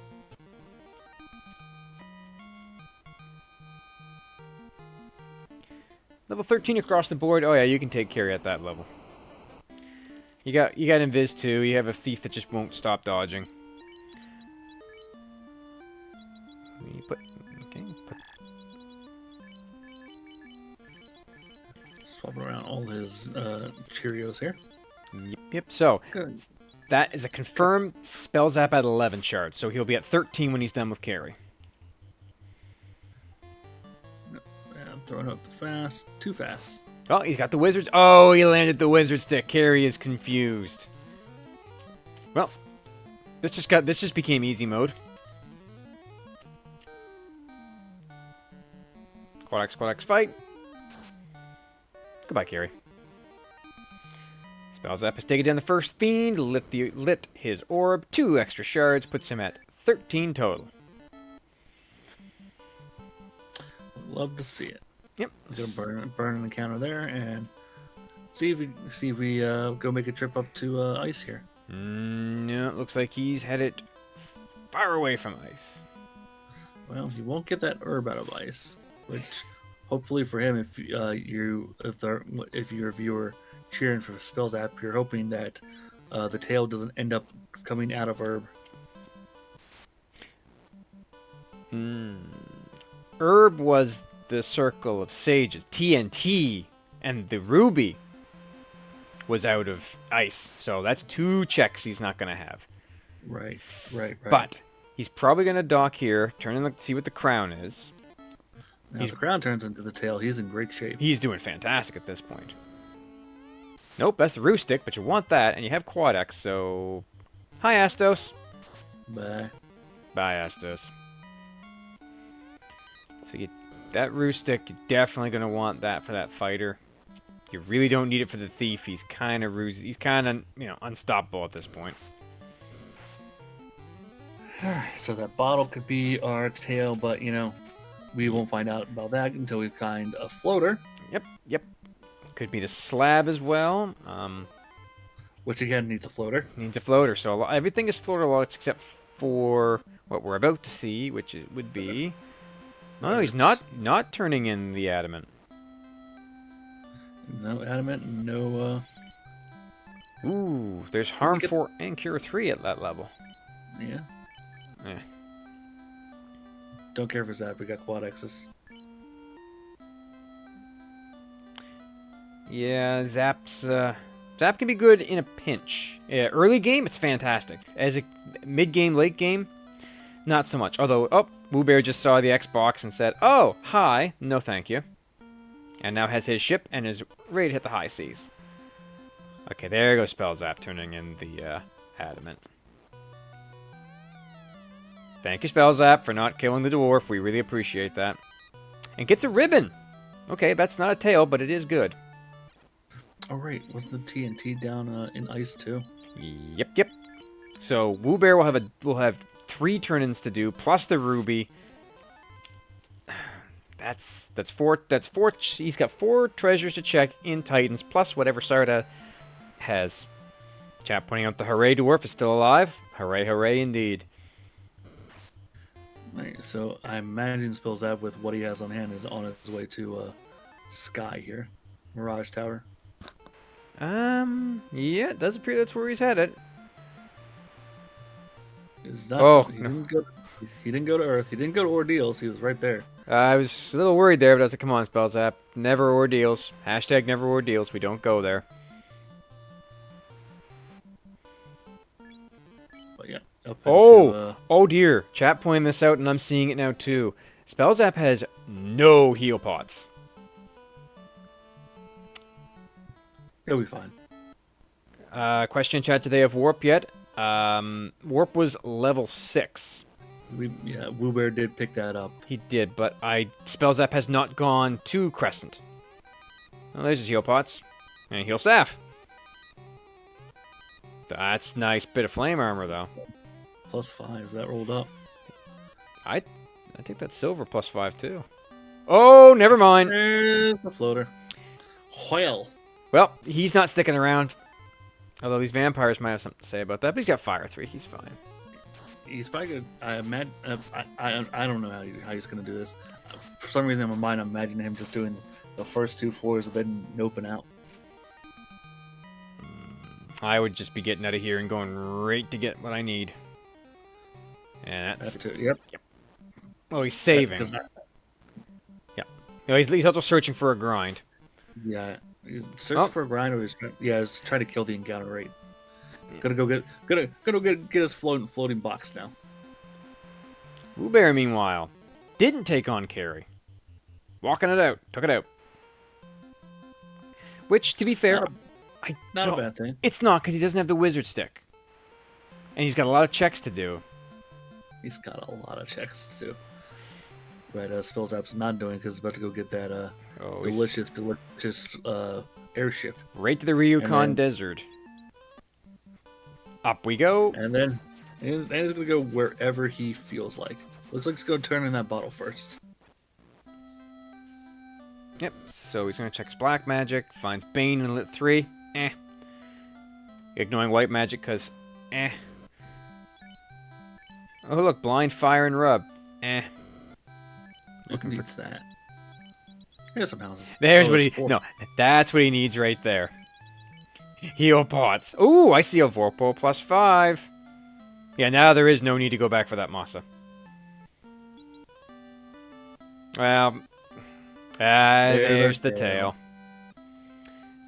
S2: Level 13 across the board. Oh yeah, you can take carry at that level. You got Invis too. You have a thief that just won't stop dodging.
S1: Swap around all his Cheerios here.
S2: Yep. So
S1: Good.
S2: that is a confirmed Spellzapp at 11 shards. So he'll be at 13 when he's done with carry.
S1: I'm throwing up too fast.
S2: Oh, he's got the wizards. Oh, he landed the wizard stick. Carry is confused. Well, this just became easy mode. Quad X fight. Goodbye, Carry. Spellzapp has taken down the first fiend, lit his orb, 2 extra shards, puts him at 13 total.
S1: Love to see it.
S2: Yep.
S1: Gonna burn an encounter there and see if we go make a trip up to ice here.
S2: No, it looks like he's headed far away from ice.
S1: Well, he won't get that herb out of ice, which hopefully for him, if you're a viewer cheering for Spellzapp, you're hoping that the tail doesn't end up coming out of herb.
S2: Herb was the circle of sages. TNT and the ruby was out of ice, so that's 2 checks he's not going to have.
S1: Right.
S2: But he's probably going to dock here, turn and see what the crown is.
S1: Now, if the crown turns into the tail, he's in great shape.
S2: He's doing fantastic at this point. Nope, that's the roost stick, but you want that, and you have Quad X, so... Hi, Astos.
S1: Bye.
S2: Bye, Astos. So that roost stick, you're definitely going to want that for that fighter. You really don't need it for the thief. He's kind of He's kind of, unstoppable at this point.
S1: Alright, so that bottle could be our tail, but, we won't find out about that until we find a floater.
S2: Yep. Could be the slab as well.
S1: Which, again, needs a floater.
S2: Needs a floater, so everything is floater locked except for what we're about to see, which would be... Oh, he's not turning in the adamant.
S1: No adamant, no...
S2: Ooh, there's Harm 4 and Cure 3 at that level.
S1: Yeah.
S2: Eh.
S1: Don't care for Zap, we got Quad X's.
S2: Yeah, Zap can be good in a pinch. Yeah, early game, it's fantastic. As a mid-game, late game, not so much. Although, Wewbear just saw the Xbox and said, "Oh, hi, no thank you." And now has his ship and is ready to hit the high seas. Okay, there goes Spellzapp turning in the adamant. Thank you, Spellzapp, for not killing the dwarf. We really appreciate that. And gets a ribbon. Okay, that's not a tail, but it is good.
S1: Oh, right. Wasn't the TNT down in ice, too?
S2: Yep. So, Wewbear will have 3 turn-ins to do, plus the ruby. That's 4. He's got 4 treasures to check in Titans, plus whatever Sarda has. Chat pointing out the hooray dwarf is still alive. Hooray indeed.
S1: Right, so I imagine Spellzapp with what he has on hand is on his way to Sky here. Mirage Tower.
S2: Yeah, it does appear that's where he's headed.
S1: He didn't go to Earth. He didn't go to Ordeals. He was right there.
S2: I was a little worried there, but I was like, come on, Spellzapp. Never ordeals. Hashtag never ordeals. We don't go there.
S1: But yeah.
S2: Oh dear. Chat pointing this out, and I'm seeing it now too. Spellzapp has no heal pots.
S1: He'll be fine.
S2: Question in chat, do they have Warp yet? Warp was level 6.
S1: Wewbear did pick that up.
S2: He did, but Spellzapp has not gone to Crescent. Oh, there's his heal pots. And a heal staff. That's nice bit of flame armor, though.
S1: +5, that rolled up.
S2: I think that's silver +5, too. Oh, never mind.
S1: There's the floater.
S2: Well, he's not sticking around. Although these vampires might have something to say about that, but he's got Fire 3. He's fine.
S1: He's probably good. I don't know how he's going to do this. For some reason in my mind, I'm imagining him just doing the first 2 floors and then noping out.
S2: I would just be getting out of here and going right to get what I need. And that's...
S1: Yep.
S2: Oh, he's saving. Yeah. No, he's also searching for a grind.
S1: Yeah, he's searching for a grind, or he's trying to kill the encounter rate. Gonna go get his floating box now.
S2: Wewbear, meanwhile, didn't take on carry. Walking it out, took it out. Which, to be fair,
S1: Not a bad thing.
S2: It's not, because he doesn't have the wizard stick. And he's got a lot of checks to do.
S1: He's got a lot of checks to do. But Spellzapp's not doing because he's about to go get that delicious airship.
S2: Right to the Ryukon Desert. Up we go.
S1: And then he's going to go wherever he feels like. Looks like he's going to turn in that bottle first.
S2: Yep, so he's going to check his black magic. Finds Bane in Lit 3. Ignoring white magic because Oh, look, blind, fire, and rub.
S1: Looking for that. Here's some houses.
S2: There's what he... No, that's what he needs right there. Heal pots. Ooh, I see a Vorpal plus 5. Yeah, now there is no need to go back for that Masa. Well, there's the tail.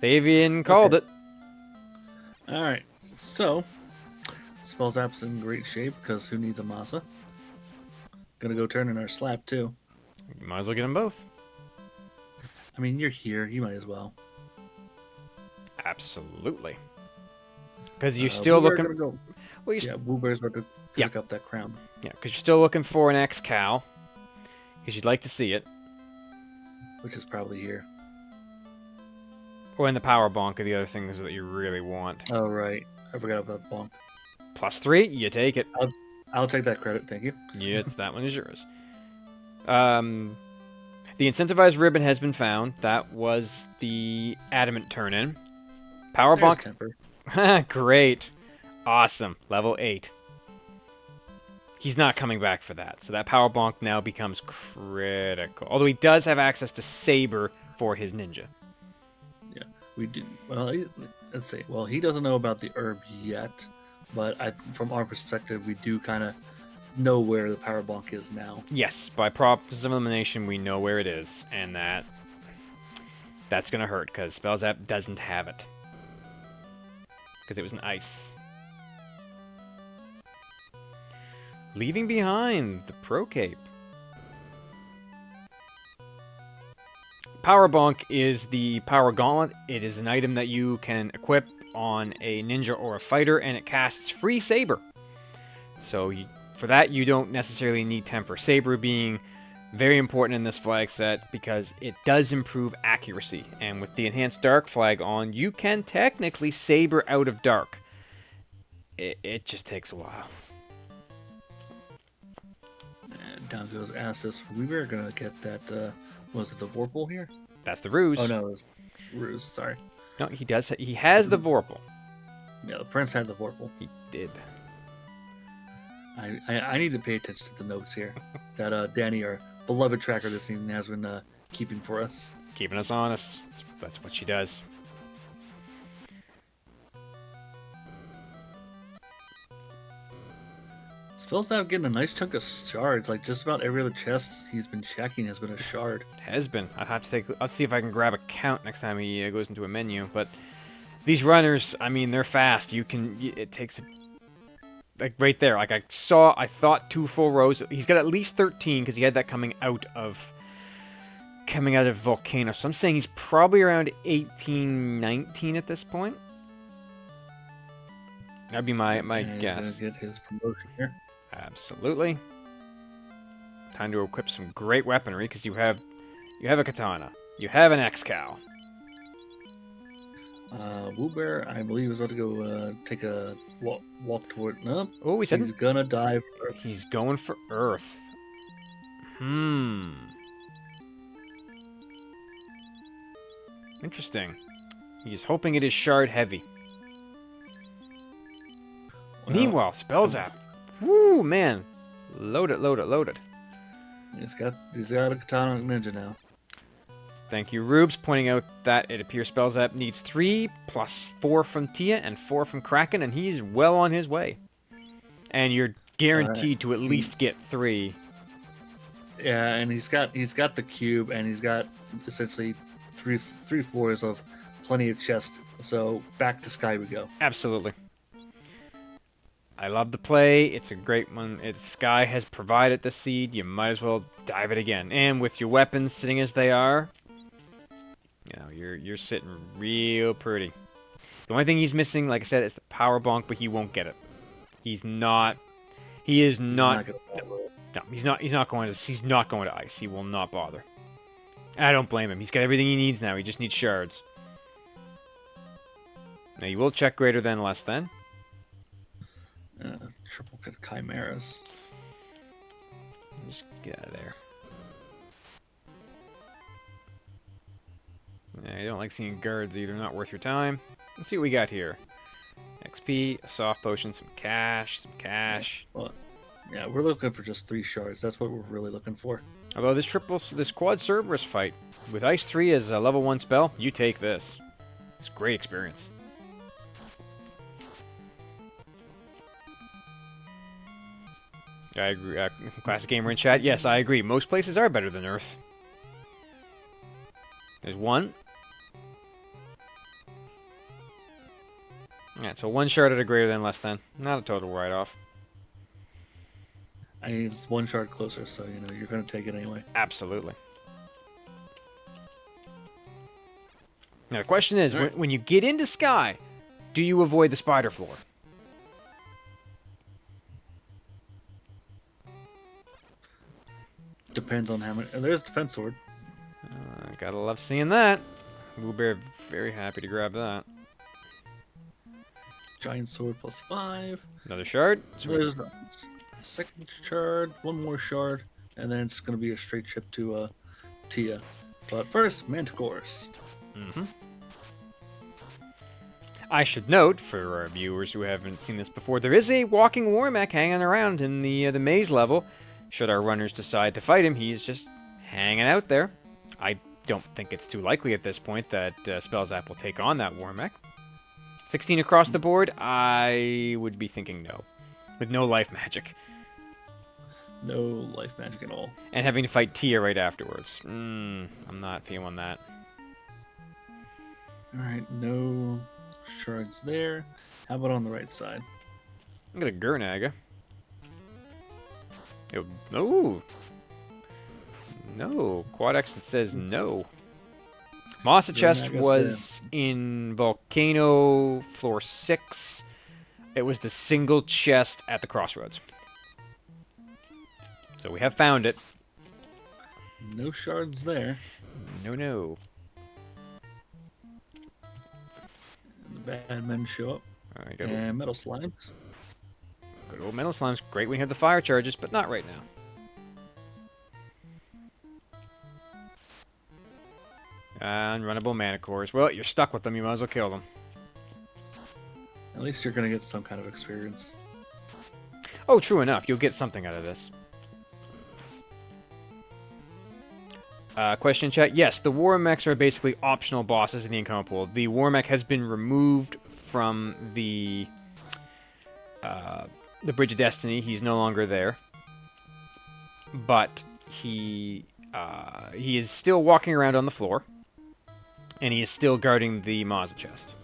S2: Fabian called it.
S1: Alright, so... Spellzapp's in great shape, because who needs a Masa? Gonna go turn in our slap, too.
S2: Might as well get them both.
S1: I mean, you're here. You might as well.
S2: Absolutely. Because you're still looking...
S1: Well, Wewbear's about to pick up that crown.
S2: Yeah, because you're still looking for an X-Cow. Because you'd like to see it.
S1: Which is probably here.
S2: Or in the Power Bonk are the other things that you really want.
S1: Oh, right. I forgot about the bonk.
S2: Plus 3, you take it.
S1: I'll take that credit, thank you.
S2: Yeah, that one is yours. The incentivized ribbon has been found. That was the adamant turn-in. Power Bonk. Great. Awesome. Level 8. He's not coming back for that. So that Power Bonk now becomes critical. Although he does have access to Saber for his ninja.
S1: Yeah, we do. Well, let's see. Well, he doesn't know about the herb yet. But from our perspective, we do kind of know where the Power Bonk is now.
S2: Yes, by process of elimination, we know where it is, and that's gonna hurt because Spellzapp doesn't have it because it was an ice. Leaving behind the Pro Cape. Power Bonk is the Power Gauntlet. It is an item that you can equip on a ninja or a fighter, and it casts free Saber. So for that, you don't necessarily need Temper. Saber being very important in this flag set because it does improve accuracy. And with the Enhanced Dark flag on, you can technically Saber out of Dark. It just takes a while.
S1: And down goes Astus. We were going to get that, was it the Vorpal here?
S2: That's the Ruse.
S1: Oh, no, it was Ruse, sorry.
S2: No, he does. He has the Vorpal.
S1: Yeah, the Prince had the Vorpal.
S2: He did.
S1: I need to pay attention to the notes here that Danny, our beloved tracker this evening, has been keeping for us.
S2: Keeping us honest. That's what she does.
S1: Spellzapp getting a nice chunk of shards. Like just about every other chest he's been checking has been a shard.
S2: Has been. I'll see if I can grab a count next time he goes into a menu. But these runners, I mean, they're fast. It takes like right there. Like I thought 2 full rows. He's got at least 13 because he had that coming out of Volcano. So I'm saying he's probably around 18, 19 at this point. That'd be my guess.
S1: He's gonna get his promotion here.
S2: Absolutely. Time to equip some great weaponry because you have a katana, you have an X-Cow.
S1: Wewbear, I believe, is about to go take a walk toward. No,
S2: oh, he's
S1: gonna dive.
S2: He's going for Earth. Interesting. He's hoping it is shard heavy. Well, meanwhile, Spellzapp. Woo, man. Load it.
S1: He's got a katana ninja now.
S2: Thank you, Rubes, pointing out that it appears Spellzapp needs 3 plus 4 from Tia and 4 from Kraken, and he's well on his way. And you're guaranteed to at least get 3.
S1: Yeah, and he's got the cube, and he's got essentially three floors of plenty of chest. So back to sky we go.
S2: Absolutely. I love the play. It's a great one. Sky has provided the seed. You might as well dive it again. And with your weapons sitting as they are, you're sitting real pretty. The only thing he's missing, like I said, is the power bonk, but he won't get it. He is not. No, he's not going to ice. He will not bother. And I don't blame him. He's got everything he needs now. He just needs shards. Now you will check greater than, less than.
S1: Triple chimeras.
S2: Just get out of there. I don't like seeing guards either. Not worth your time. Let's see what we got here. XP, a soft potion, some cash.
S1: Well, yeah, we're looking for just 3 shards. That's what we're really looking for.
S2: Although this quad Cerberus fight with Ice 3 as a level 1 spell, you take this. It's great experience. I agree. Classic Gamer in chat. Yes, I agree. Most places are better than Earth. There's one. Yeah, so 1 shard at a greater than, less than. Not a total write-off.
S1: I mean, it's 1 shard closer, so you're going to take it anyway.
S2: Absolutely. Now the question is, when you get into Sky, do you avoid the spider floor?
S1: Depends on how many. There's defense sword.
S2: Gotta love seeing that. Wewbear very happy to grab that.
S1: Giant sword +5.
S2: Another shard.
S1: So there's a second shard, 1 more shard, and then it's going to be a straight trip to Tia. But first, Manticores.
S2: Mm-hmm. I should note, for our viewers who haven't seen this before, there is a walking war mech hanging around in the maze level. Should our runners decide to fight him, he's just hanging out there. I don't think it's too likely at this point that Spellzapp will take on that war mech. 16 across the board, I would be thinking no. With no life magic.
S1: No life magic at all.
S2: And having to fight Tia right afterwards. I'm not feeling that.
S1: Alright, no shards there. How about on the right side?
S2: I'm gonna Gurnaga. Oh! No. Quad Accent says no. Massa chest was in Volcano, floor 6. It was the single chest at the crossroads. So we have found it.
S1: No shards there.
S2: No.
S1: And the bad men show up.
S2: Alright,
S1: and metal slimes.
S2: Good old metal slimes. Great when you have the fire charges, but not right now. Unrunnable Manticores. Well, you're stuck with them. You might as well kill them.
S1: At least you're going to get some kind of experience.
S2: Oh, true enough. You'll get something out of this. Question chat. Yes, the war mechs are basically optional bosses in the encounter pool. The war mech has been removed from the Bridge of Destiny. He's no longer there. But he is still walking around on the floor. And he is still guarding the Mazda chest.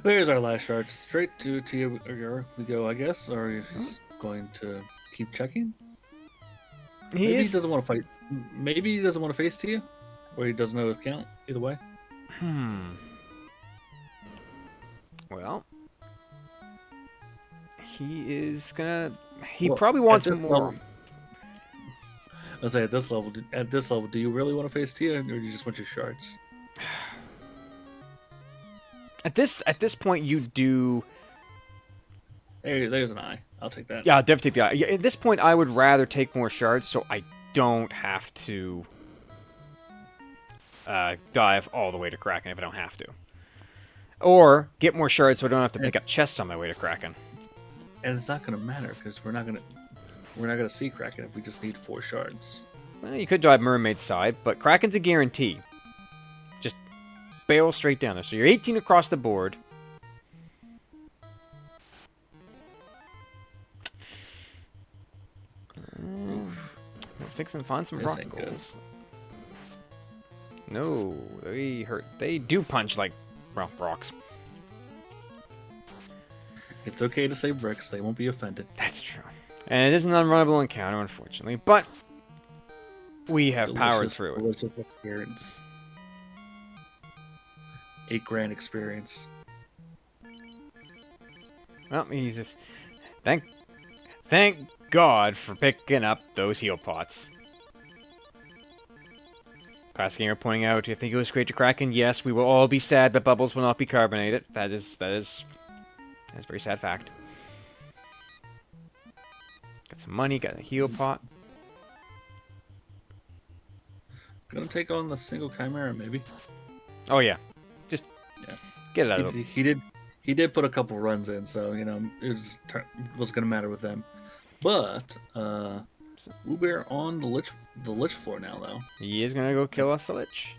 S1: There's our last shard. Straight to Tia we go, I guess. Or he's going to keep checking. Maybe he doesn't want to fight. Maybe he doesn't want to face Tia. Or he doesn't know his count. Either way.
S2: Well. He is gonna... He probably wants more...
S1: I'll say at this level, do you really want to face Tia, or do you just want your shards?
S2: At this point, you do.
S1: Hey, there's an eye. I'll take that.
S2: Yeah, I'll definitely take the eye. Yeah, at this point, I would rather take more shards, so I don't have to dive all the way to Kraken if I don't have to, or get more shards so I don't have to pick up chests on my way to Kraken.
S1: And it's not going to matter because we're not going to see Kraken if we just need 4 shards.
S2: Well, you could drive Mermaid's side, but Kraken's a guarantee. Just barrel straight down there. So you're 18 across the board. fix and find some
S1: This
S2: rock
S1: ain't good.
S2: goals. No, they hurt. They do punch like, well, rocks.
S1: It's okay to say bricks. They won't be offended.
S2: That's true. And it is an unrunnable encounter, unfortunately. But we have powered through it.
S1: Delicious experience. 8 grand experience.
S2: Well, he's just... Thank God for picking up those heal pots. Class Gamer pointing out, do you think it was great to Kraken? Yes, we will all be sad that bubbles will not be carbonated. That's a very sad fact. Got some money, got a heal pot.
S1: Gonna take on the single chimera, maybe.
S2: Oh yeah, just
S1: Yeah.
S2: get it out of the...
S1: He did put a couple runs in, so you know it was gonna matter with them. But Wewbear on the lich floor now, though.
S2: He is gonna go kill us a lich.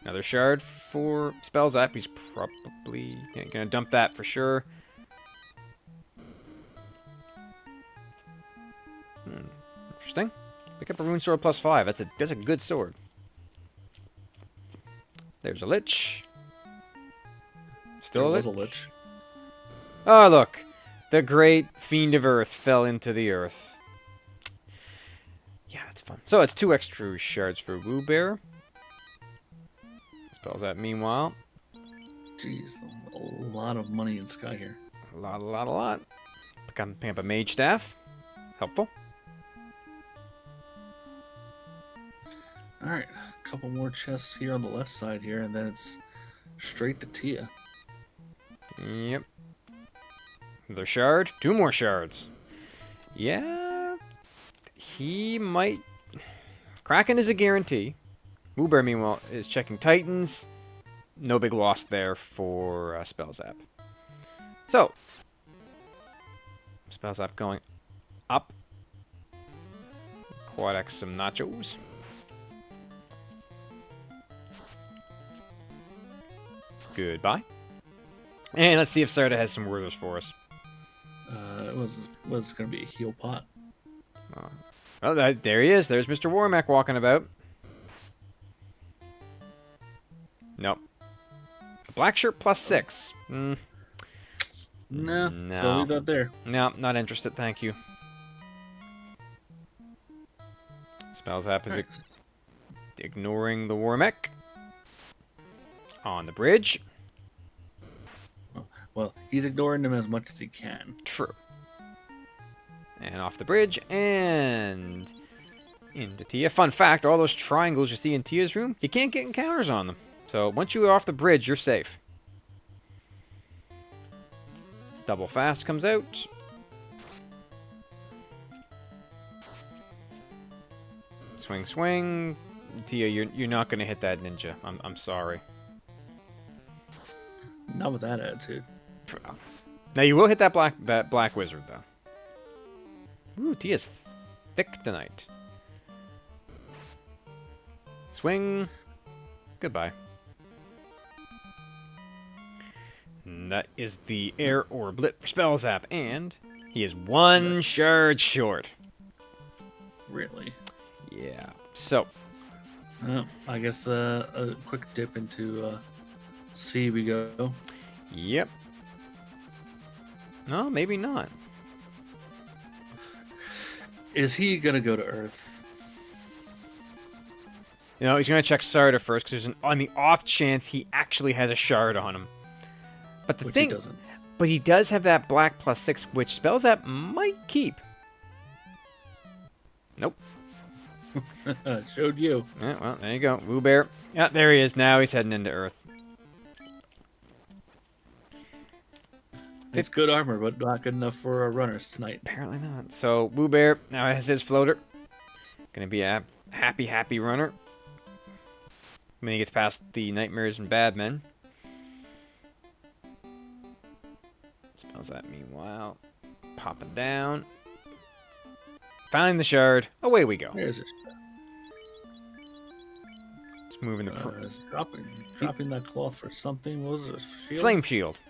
S2: Another shard for Spellzapp. He's probably gonna dump that for sure. Interesting. Pick up a rune sword +5. That's a good sword. There's a lich. Still
S1: There
S2: a
S1: was
S2: lich.
S1: a lich.
S2: Oh look, the great fiend of earth fell into the earth. Yeah, that's fun. So it's 2 extra shards for Wewbear. Spellzapp meanwhile.
S1: Jeez, a lot of money in Sky here.
S2: A lot. Pick up a mage staff. Helpful.
S1: Alright, a couple more chests here on the left side here, and then it's straight to Tia.
S2: Yep. Another shard. 2 more shards. Yeah. He might... Kraken is a guarantee. Wewbear, meanwhile, is checking Titans. No big loss there for Spellzapp. So, Spellzapp going up. Quad X some nachos. Goodbye. And let's see if Sarda has some worders for us.
S1: It was going to be a heal pot.
S2: Oh, there he is. There's Mr. Warmack walking about. Nope. A black shirt +6.
S1: No,
S2: No.
S1: don't leave that there.
S2: No, not interested. Thank you. Spellzapp is ignoring the Warmack. On the bridge.
S1: Well, he's ignoring them as much as he can.
S2: True. And off the bridge, and into Tia. Fun fact, all those triangles you see in Tia's room, you can't get encounters on them. So once you're off the bridge, you're safe. Double fast comes out. Swing, swing. Tia, you're not going to hit that ninja. I'm sorry.
S1: Not with that attitude.
S2: Now you will hit that black wizard though. Ooh, Tia's thick tonight. Swing. Goodbye. And that is the air orblet for Spellzapp, and he is 1 shard short.
S1: Really?
S2: Yeah. So.
S1: I guess a quick dip into C we go.
S2: Yep. No, maybe not.
S1: Is he gonna go to Earth?
S2: You know, he's gonna check Sarda first because on the off chance he actually has a shard on him. But the thing,
S1: he doesn't.
S2: But he does have that black +6, which Spellzapp might keep. Nope.
S1: Showed you.
S2: Yeah, well, there you go, Wewbear. Yeah, there he is. Now he's heading into Earth.
S1: It's good armor, but not good enough for runners tonight.
S2: Apparently not. So Wewbear now has his floater. Gonna be a happy runner when he gets past the nightmares and bad men. Smells that meanwhile. Popping down. Finding the shard. Away we go.
S1: There's it.
S2: It's moving the
S1: It's dropping that cloth for something. What was it? Shield?
S2: Flame shield.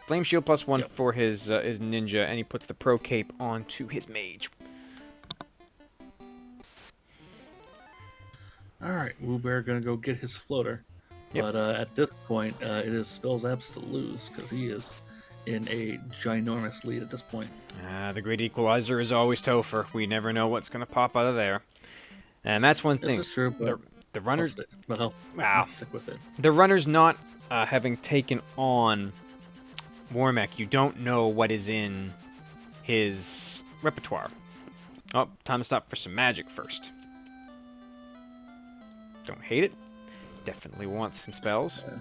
S2: Flame shield +1
S1: Yep.
S2: for his ninja, and he puts the pro cape onto his mage.
S1: All right, Wewbear gonna go get his floater,
S2: Yep.
S1: but at this point, it is Spellzapp's to lose because he is in a ginormous lead at this point.
S2: The great equalizer is always Topher. We never know what's going to pop out of there. And that's one thing.
S1: This is true, but
S2: The runners...
S1: I'll stick with it.
S2: The runner's not having taken on Warmech. You don't know what is in his repertoire. Oh, time to stop for some magic first. Don't hate it. Definitely wants some spells.
S1: Yeah.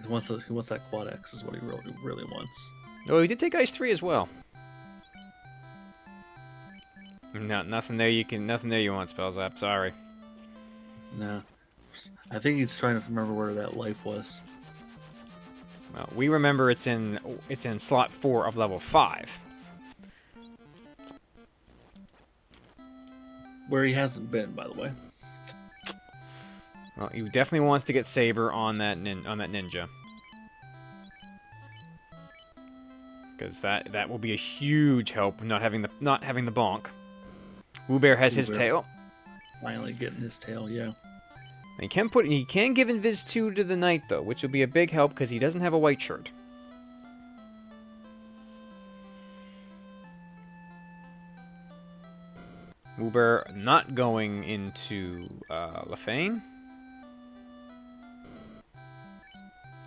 S1: He wants that Quad X is what he really wants.
S2: Oh, he did take Ice 3 as well. No, nothing there you want, Spellzapp. Sorry.
S1: No. I think he's trying to remember where that life was.
S2: Well, we remember it's in slot 4 of level 5.
S1: Where he hasn't been, by the way.
S2: Well, he definitely wants to get Saber on that ninja. Because that will be a huge help not having the bonk. Wewbear has his tail.
S1: Finally getting his tail, yeah.
S2: And he can give Invis 2 to the knight though, which will be a big help because he doesn't have a white shirt. Wewbear not going into Lefane.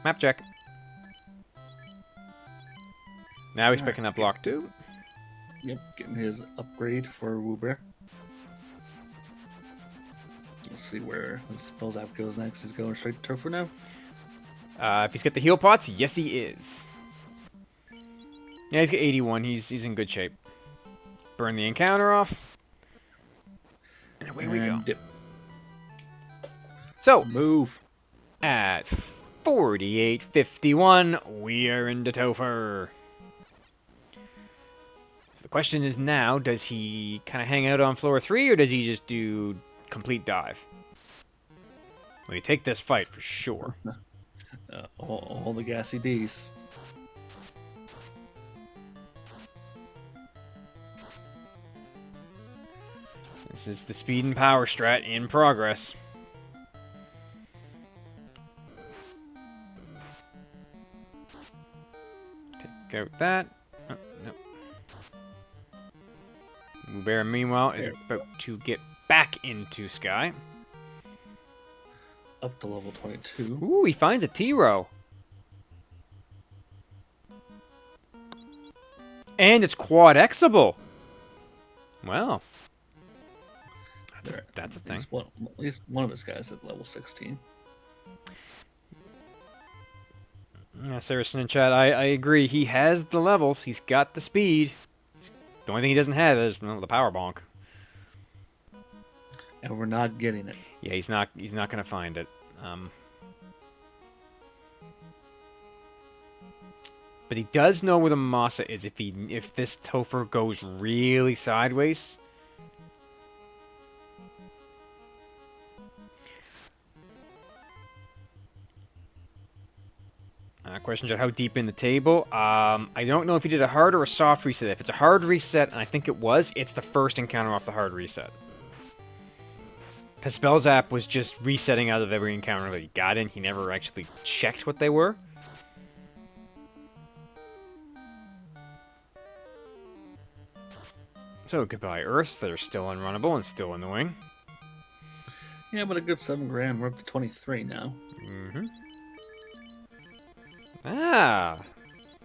S2: Map check. Now he's picking up block 2.
S1: Yep, getting his upgrade for Wewbear. Let's see where the Spellzapp goes next. He's going straight to Topher now.
S2: If he's got the heal pots, yes he is. Yeah, he's got 81. He's in good shape. Burn the encounter off. And away we go.
S1: Dip.
S2: So,
S1: Move.
S2: at 48:51, we are into Topher. So the question is now, does he kind of hang out on floor 3, or does he just do complete dive? Well, you take this fight for sure.
S1: All the gassy Ds.
S2: This is the speed and power strat in progress. Take out that. Oh, no. Wewbear, meanwhile, is about to get back into Sky.
S1: Up to level 22.
S2: Ooh, he finds a T-row. And it's quad-exable. Well, that's a thing.
S1: At least one of his guys at level 16.
S2: Yeah, Saracen in chat, I agree. He has the levels. He's got the speed. The only thing he doesn't have is the power bonk.
S1: And we're not getting it.
S2: Yeah, he's not gonna find it. But he does know where the Masa is if this Topher goes really sideways. Question, John, how deep in the table? I don't know if he did a hard or a soft reset. If it's a hard reset, and I think it was, it's the first encounter off the hard reset. Because Spellzapp was just resetting out of every encounter that he got in. He never actually checked what they were. So goodbye, Earths that are still unrunnable and still in the wing.
S1: Yeah, but a good 7 grand. We're up to 23 now.
S2: Mm-hmm. Ah!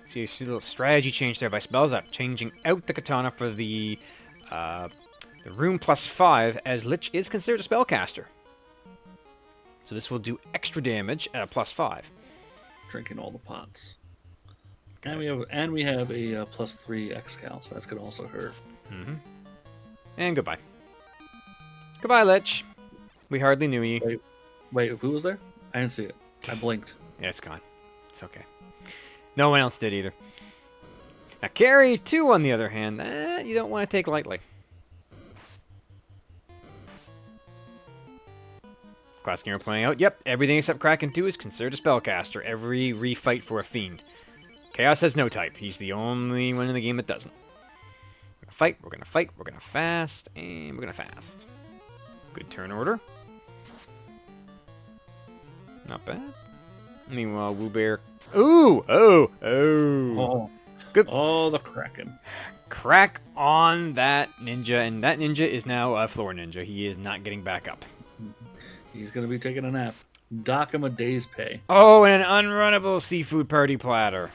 S2: So you see a little strategy change there by Spellzapp, changing out the katana for the rune +5, as Lich is considered a spellcaster. So this will do extra damage at a +5.
S1: Drinking all the pots. Okay. And we have a +3 X-Cal, so that's gonna also hurt.
S2: Mm-hmm. And goodbye. Goodbye, Lich. We hardly knew you.
S1: Wait, who was there? I didn't see it. I blinked.
S2: Yeah, it's gone. It's okay. No one else did either. Now, Carry 2, on the other hand, you don't want to take lightly. Classic Hero pointing out, yep, everything except Kraken 2 is considered a spellcaster. Every refight for a fiend. Chaos has no type. He's the only one in the game that doesn't. We're gonna fight, we're gonna fast, and we're gonna fast. Good turn order. Not bad. Meanwhile, Wewbear. Ooh! Oh! Oh!
S1: Oh,
S2: Good.
S1: oh, the Kraken.
S2: Crack on that ninja, and that ninja is now a floor ninja. He is not getting back up.
S1: He's gonna be taking a nap. Dock him a day's pay.
S2: Oh, and an unrunnable seafood party platter.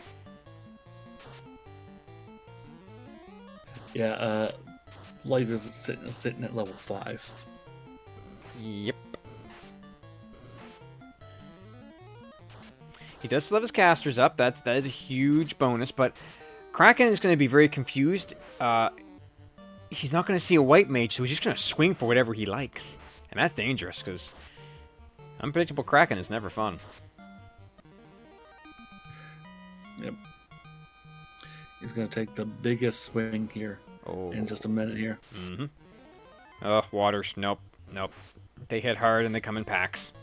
S1: Yeah, life is sitting at level 5.
S2: Yep. He does still have his casters up. That is a huge bonus, but Kraken is going to be very confused. He's not going to see a white mage, so he's just going to swing for whatever he likes. And that's dangerous, because unpredictable Kraken is never fun.
S1: Yep. He's going to take the biggest swing here in just a minute here.
S2: Mm-hmm. Oh, waters. Nope. Nope. They hit hard and they come in packs.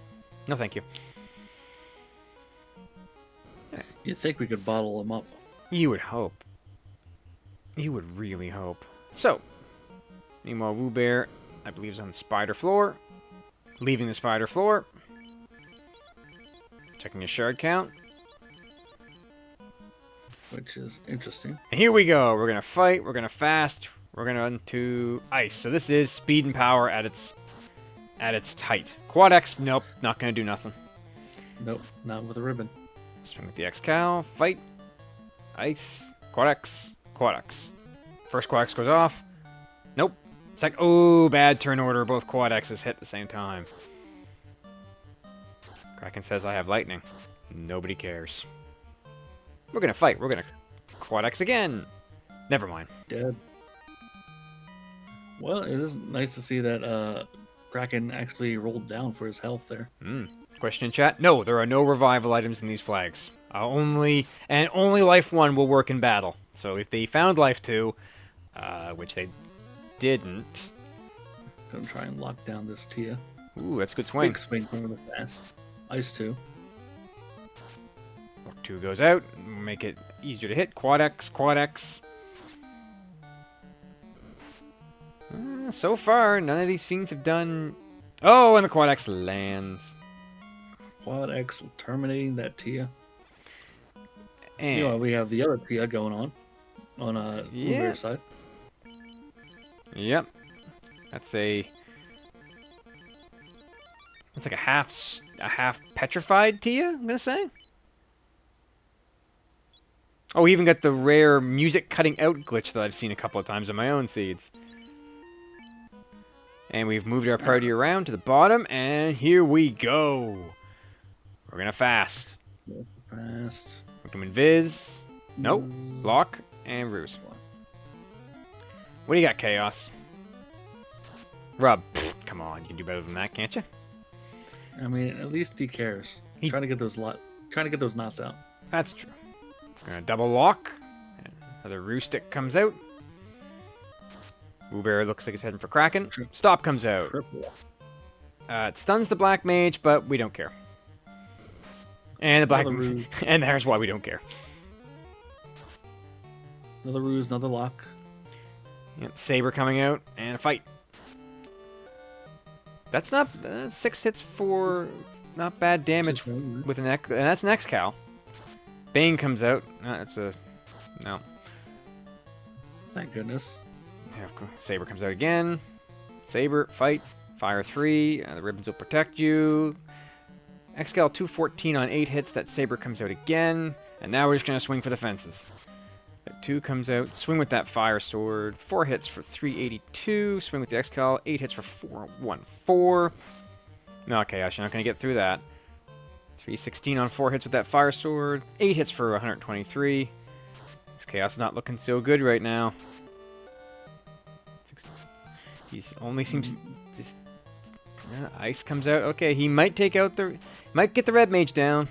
S2: No, thank you.
S1: You'd think we could bottle him up.
S2: You would hope. You would really hope. So, meanwhile, Wewbear, I believe, is on the spider floor. Leaving the spider floor. Checking his shard count.
S1: Which is interesting.
S2: And here we go. We're going to fight. We're going to fast. We're going to run to ice. So this is speed and power at its height. Quad X, nope. Not going to do nothing.
S1: Nope, not with a ribbon.
S2: Swing with the X-Cal. Fight. Ice. Quad X. Quad X. First Quad X goes off. Nope. It's like, oh, bad turn order. Both Quad X's hit at the same time. Kraken says, I have lightning. Nobody cares. We're going to fight. We're going to Quad X again. Never mind.
S1: Dead. Well, it is nice to see that Kraken actually rolled down for his health there.
S2: Question in chat? No, there are no revival items in these flags. Only life 1 will work in battle. So if they found life 2, which they didn't.
S1: Gonna try and lock down this Tia.
S2: Ooh, that's a good swing.
S1: Big swing from the fast. Ice 2.
S2: 2 goes out. Make it easier to hit. Quad X, Quad X. So far, none of these fiends have done... Oh, and the Quad X lands.
S1: Quad X terminating that Tia.
S2: And
S1: Meanwhile, we have the other Tia going on Wewbear's side.
S2: Yep. That's like a half petrified Tia, I'm gonna say. Oh, we even got the rare music cutting out glitch that I've seen a couple of times in my own seeds. And we've moved our party around to the bottom, and here we go. We're gonna fast.
S1: Fast.
S2: We're doing Viz. Nope. Block and Ruse. What do you got, Chaos? Rub. Pfft, come on, you can do better than that, can't you?
S1: I mean, at least he cares. Trying to get those knots out.
S2: That's true. Gonna double lock. Another Ruse stick comes out. Wewbear looks like he's heading for Kraken. Stop comes out.
S1: Triple.
S2: It stuns the black mage, but we don't care. And the black and there's why we don't care.
S1: Another Ruse, another lock.
S2: Yep, Saber coming out and a fight. That's not 6 hits for not bad damage with an X, and that's an X-Cal. Bane comes out. That's a no.
S1: Thank goodness.
S2: Yeah, Saber comes out again. Saber, fight, fire 3. The ribbons will protect you. X-Cal 214 on 8 hits. That Saber comes out again. And now we're just going to swing for the fences. That 2 comes out. Swing with that fire sword. 4 hits for 382. Swing with the X-Cal. 8 hits for 414. No, Chaos, you're not going to get through that. 316 on 4 hits with that fire sword. 8 hits for 123. This Chaos is not looking so good right now. He's only seems just ice comes out. Okay, he might get the red mage down.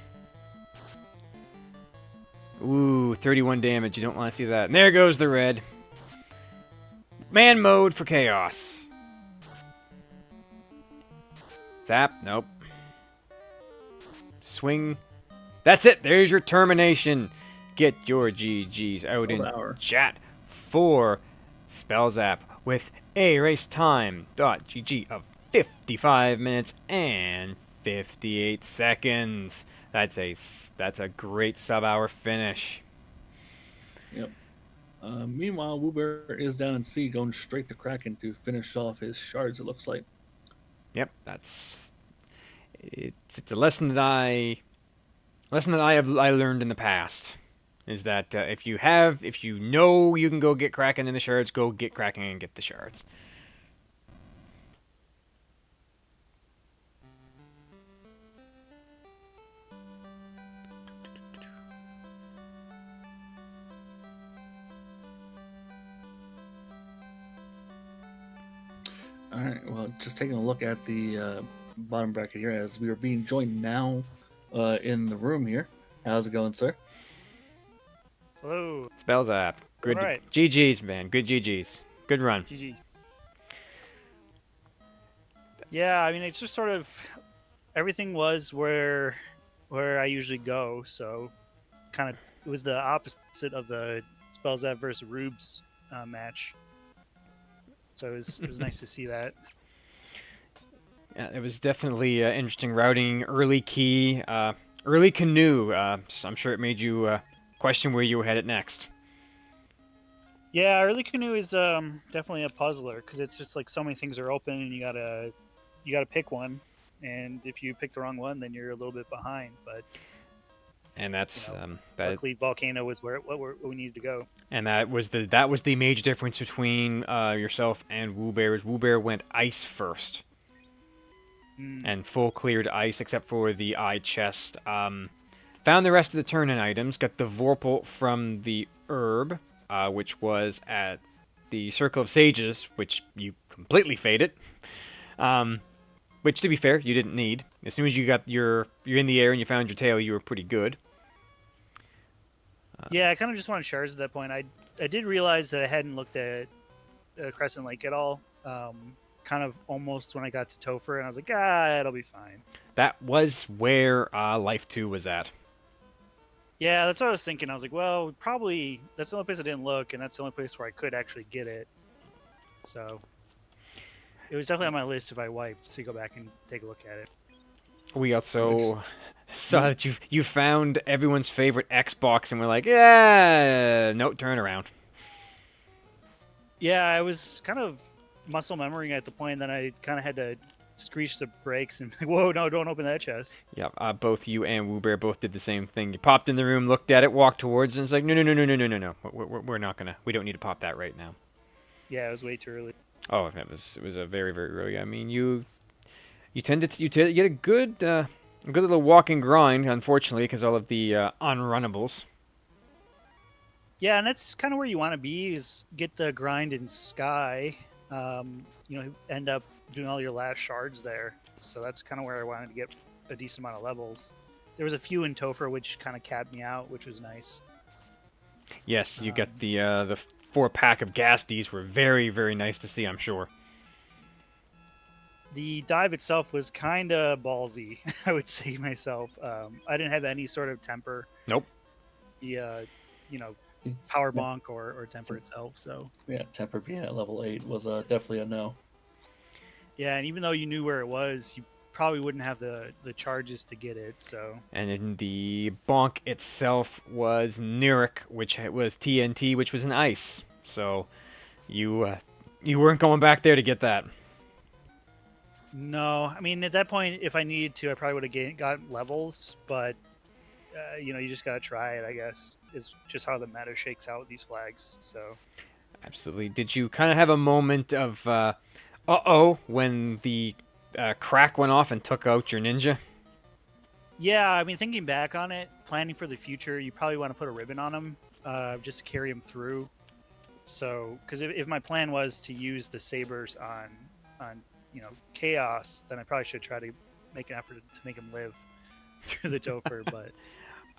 S2: Ooh, 31 damage. You don't want to see that. And there goes the red. Man mode for Chaos. Zap. Nope. Swing. That's it. There's your termination. Get your GGs out in chat for Spellzapp with a race time.gg of 55 minutes and 58 seconds. That's a great sub-hour finish.
S1: Yep. Meanwhile, Wewbear is down in C, going straight to Kraken to finish off his shards. It looks like.
S2: Yep, it's a lesson that I learned in the past. Is that if you know you can go get Kraken in the shards, go get Kraken and get the shards.
S1: All right. Well, just taking a look at the bottom bracket here, as we are being joined now in the room here. How's it going, sir?
S3: Hello.
S2: Spellzapp. Good.
S3: All right.
S2: GG's, man. Good GG's. Good run.
S3: GG. Yeah, I mean, it's just sort of everything was where I usually go. So, kind of, it was the opposite of the Spellzapp versus Rube's match. So it was nice to see that.
S2: Yeah, it was definitely interesting routing. Early key, early canoe. So I'm sure it made you question where you were headed next.
S3: Yeah, early canoe is definitely a puzzler because it's just like so many things are open and you gotta pick one, and if you pick the wrong one, then you're a little bit behind. But
S2: and that's
S3: luckily Volcano was where we needed to go.
S2: And that was the major difference between yourself and Wewbear. Wewbear went ice first, and full cleared ice except for the eye chest. Found the rest of the turn-in items. Got the Vorpal from the herb, which was at the Circle of Sages, which you completely faded. Which, to be fair, you didn't need. As soon as you're in the air and you found your tail, you were pretty good.
S3: Yeah, I kind of just wanted shards at that point. I did realize that I hadn't looked at Crescent Lake at all. Kind of almost when I got to Topher, and I was like, it'll be fine.
S2: That was where Life 2 was at.
S3: Yeah, that's what I was thinking. I was like, well, probably that's the only place I didn't look, and that's the only place where I could actually get it. So it was definitely on my list if I wiped to go back and take a look at it.
S2: We also saw that you found everyone's favorite Xbox, and we're like, yeah, no, turn around.
S3: Yeah, I was kind of muscle memorying at the point that I kind of had to screech the brakes and whoa, no, don't open that chest.
S2: Yeah, both you and Wewbear both did the same thing. You popped in the room, looked at it, walked towards, and it's like, no. We're not gonna. We don't need to pop that right now.
S3: Yeah, it was way too early.
S2: Oh, it was a very, very early. I mean, you get a good little walking grind, unfortunately, because all of the unrunnables.
S3: Yeah, and that's kind of where you want to be, is get the grind in Sky. End up doing all your last shards there. So that's kind of where I wanted to get a decent amount of levels. There was a few in Topher which kind of capped me out, which was nice.
S2: Yes, you got the 4-pack of gas Ds were very, very nice to see, I'm sure.
S3: The dive itself was kind of ballsy, I would say myself. I didn't have any sort of temper.
S2: Nope.
S3: The, power bonk or temper itself. So
S1: yeah, temper being at level 8 was definitely a no.
S3: Yeah, and even though you knew where it was, you probably wouldn't have the charges to get it. So
S2: and in the bonk itself was Neric, which was TNT, which was an ice. So you weren't going back there to get that.
S3: No, I mean at that point, if I needed to, I probably would have got levels, but you just gotta try it. I guess is just how the meta shakes out with these flags. So
S2: absolutely. Did you kind of have a moment of when the crack went off and took out your ninja?
S3: Yeah, I mean, thinking back on it, planning for the future, you probably want to put a ribbon on him just to carry him through. So, because if my plan was to use the sabers on chaos, then I probably should try to make an effort to make him live through the Topher. But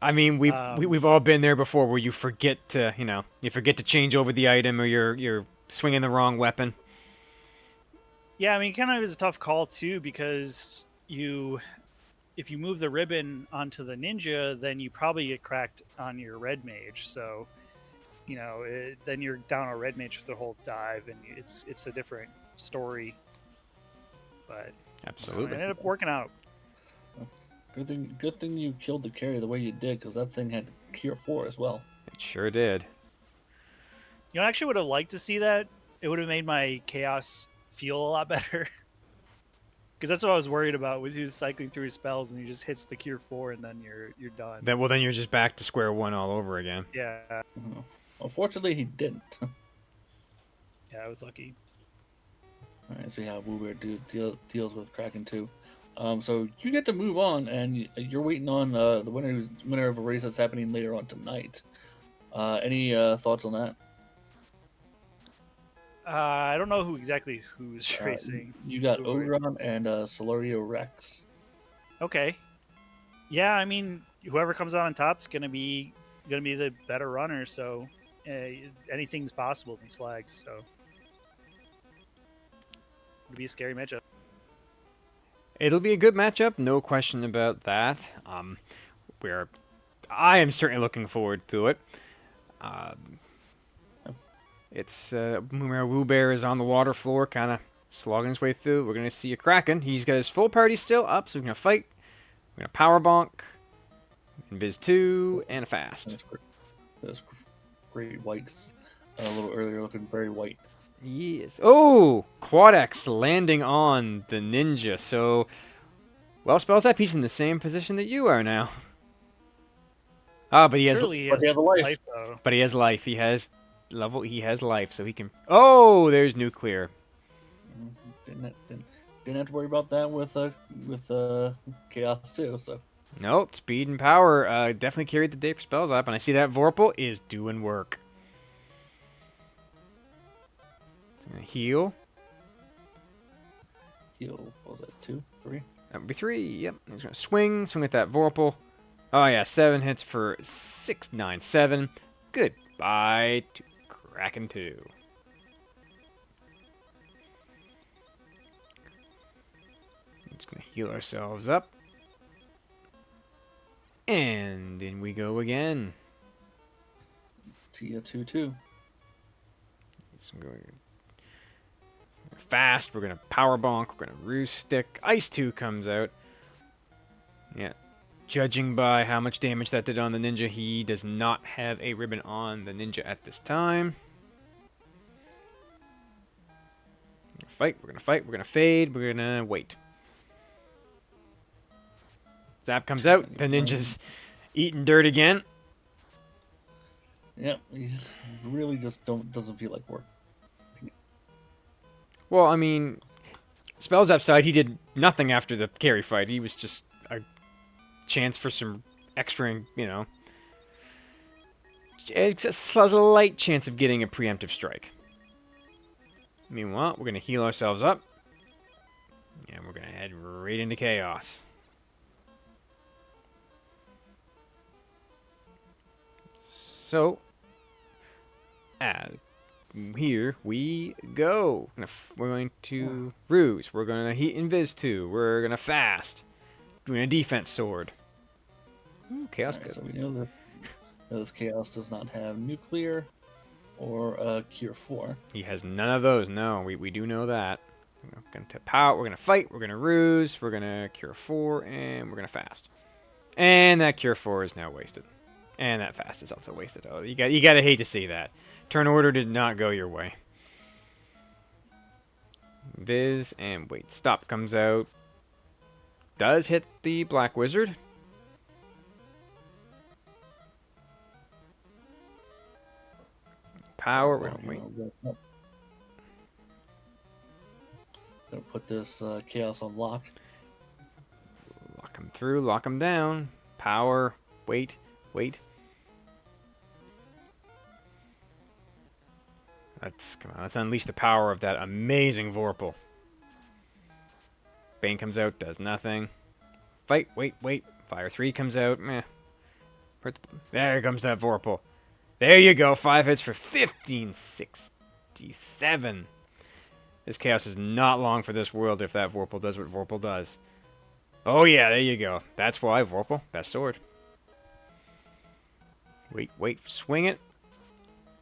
S2: I mean, we've all been there before, where you forget to change over the item, or you're swinging the wrong weapon.
S3: Yeah, I mean, kind of is a tough call too, because if you move the ribbon onto the ninja, then you probably get cracked on your red mage. So, then you're down a red mage for the whole dive, and it's a different story. But
S2: absolutely,
S3: it ended up working out.
S1: Good thing you killed the carry the way you did, because that thing had Cure 4 as well.
S2: It sure did.
S3: You know, I actually would have liked to see that. It would have made my chaos feel a lot better. Because that's what I was worried about, was he was cycling through his spells and he just hits the Cure 4 and then you're done.
S2: Then you're just back to square one all over again.
S3: Yeah.
S1: Mhm. Unfortunately, he didn't.
S3: Yeah, I was lucky.
S1: All right, see how Wewbear deals with Kraken 2. So you get to move on, and you're waiting on the winner of a race that's happening later on tonight. Any thoughts on that?
S3: I don't know who's racing.
S1: You got Ogron and Solario Rex.
S3: Okay. Yeah, I mean, whoever comes out on top is gonna be the better runner. So anything's possible in these flags. So it'll be a scary matchup.
S2: It'll be a good matchup, no question about that. I am certainly looking forward to it. It's Wewbear is on the water floor, kind of slogging his way through. We're gonna see a Kraken. He's got his full party still up, so we're gonna fight. We're gonna power bonk, Invis 2, and a fast.
S1: That's great whites. A little earlier, looking very white.
S2: Yes. Oh, Quad X landing on the ninja. So, well, Spellzapp, he's in the same position that you are now. Ah, but he has
S1: a life.
S3: Though.
S2: But he has life. He has life, so he can. Oh, there's nuclear.
S1: Didn't have to worry about that with Chaos too. So.
S2: Nope, speed and power definitely carried the day for Spellzapp, and I see that Vorpal is doing work. It's gonna heal.
S1: Heal. What was that? 2, 3?
S2: That would be 3. Yep. He's gonna swing at that Vorpal. Oh yeah, 7 hits for 697. Goodbye to Kraken 2. Just gonna heal ourselves up. And in we go again.
S1: Tia 2-2.
S2: It's going fast. We're gonna power bonk. We're gonna roost stick. Ice 2 comes out. Yeah. Judging by how much damage that did on the ninja, he does not have a ribbon on the ninja at this time. We're gonna fight. We're gonna fade. We're gonna wait. Zap comes out. The ninja's eating dirt again.
S1: Yep, he's really just doesn't feel like work.
S2: Well, I mean, Spellzapp's side, he did nothing after the carry fight. He was just a chance for some extra, it's a slight chance of getting a preemptive strike. Meanwhile, we're going to heal ourselves up. And we're going to head right into chaos. So, here we go. We're going to ruse. We're going to heat Invis 2. We're going to fast. Doing a defense sword. Ooh, chaos good.
S1: So we know that this chaos does not have nuclear or Cure 4.
S2: He has none of those. No, we do know that. We're going to pout. We're going to fight. We're going to ruse. We're going to Cure 4, and we're going to fast. And that Cure 4 is now wasted. And that fast is also wasted. Oh, you got to hate to see that. Turn order did not go your way. Viz and wait. Stop comes out. Does hit the Black Wizard. Power. We're gonna wait.
S1: Gonna put this chaos on lock.
S2: Lock him through. Lock him down. Power. Wait. Come on, let's unleash the power of that amazing Vorpal. Bane comes out, does nothing. Fight, wait. Fire 3 comes out, meh. There comes that Vorpal. There you go, 5 hits for 1567. This chaos is not long for this world if that Vorpal does what Vorpal does. Oh yeah, there you go. That's why Vorpal, best sword. Wait, swing it.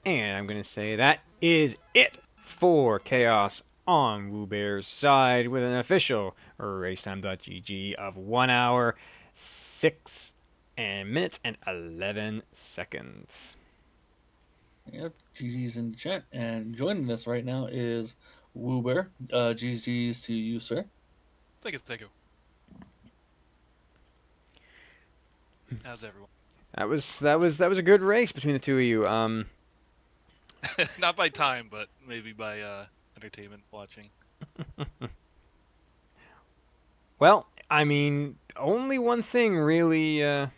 S2: And I'm going to say that is it for Chaos on Wewbear's side with an official racetime.gg of 1 hour 6 minutes and 11 seconds.
S1: Yep, GG's in the chat. And joining us right now is Wewbear. GG's to you, sir.
S4: Thank you. How's everyone?
S2: That was a good race between the two of you.
S4: Not by time, but maybe by entertainment watching.
S2: Well, I mean, only one thing really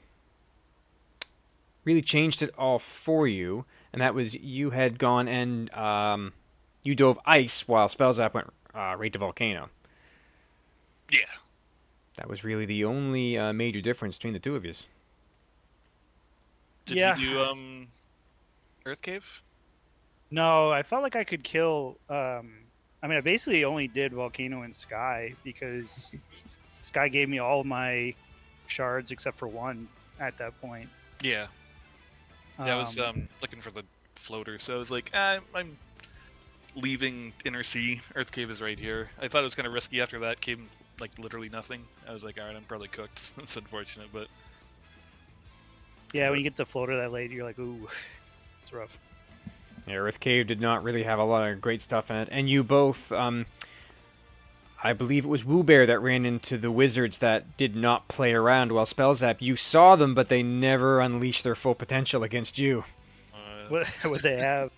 S2: changed it all for you, and that was you had gone and you dove ice while Spellzapp went right to volcano.
S4: Yeah.
S2: That was really the only major difference between the two of you.
S4: Did you do Earth Cave?
S3: No, I felt like I could kill. I mean, I basically only did Volcano and Sky because Sky gave me all my shards except for one at that point.
S4: Yeah. Yeah, I was looking for the floater, so I was like, I'm leaving Inner Sea. Earth Cave is right here. I thought it was kind of risky. After that came like literally nothing. I was like, all right, I'm probably cooked. It's unfortunate, but
S3: Yeah, when you get the floater that late, you're like, ooh, it's rough.
S2: Yeah, Earth Cave did not really have a lot of great stuff in it, and you both, I believe it was Wewbear that ran into the wizards that did not play around, while Spellzapp, you saw them, but they never unleashed their full potential against you.
S3: What would they have?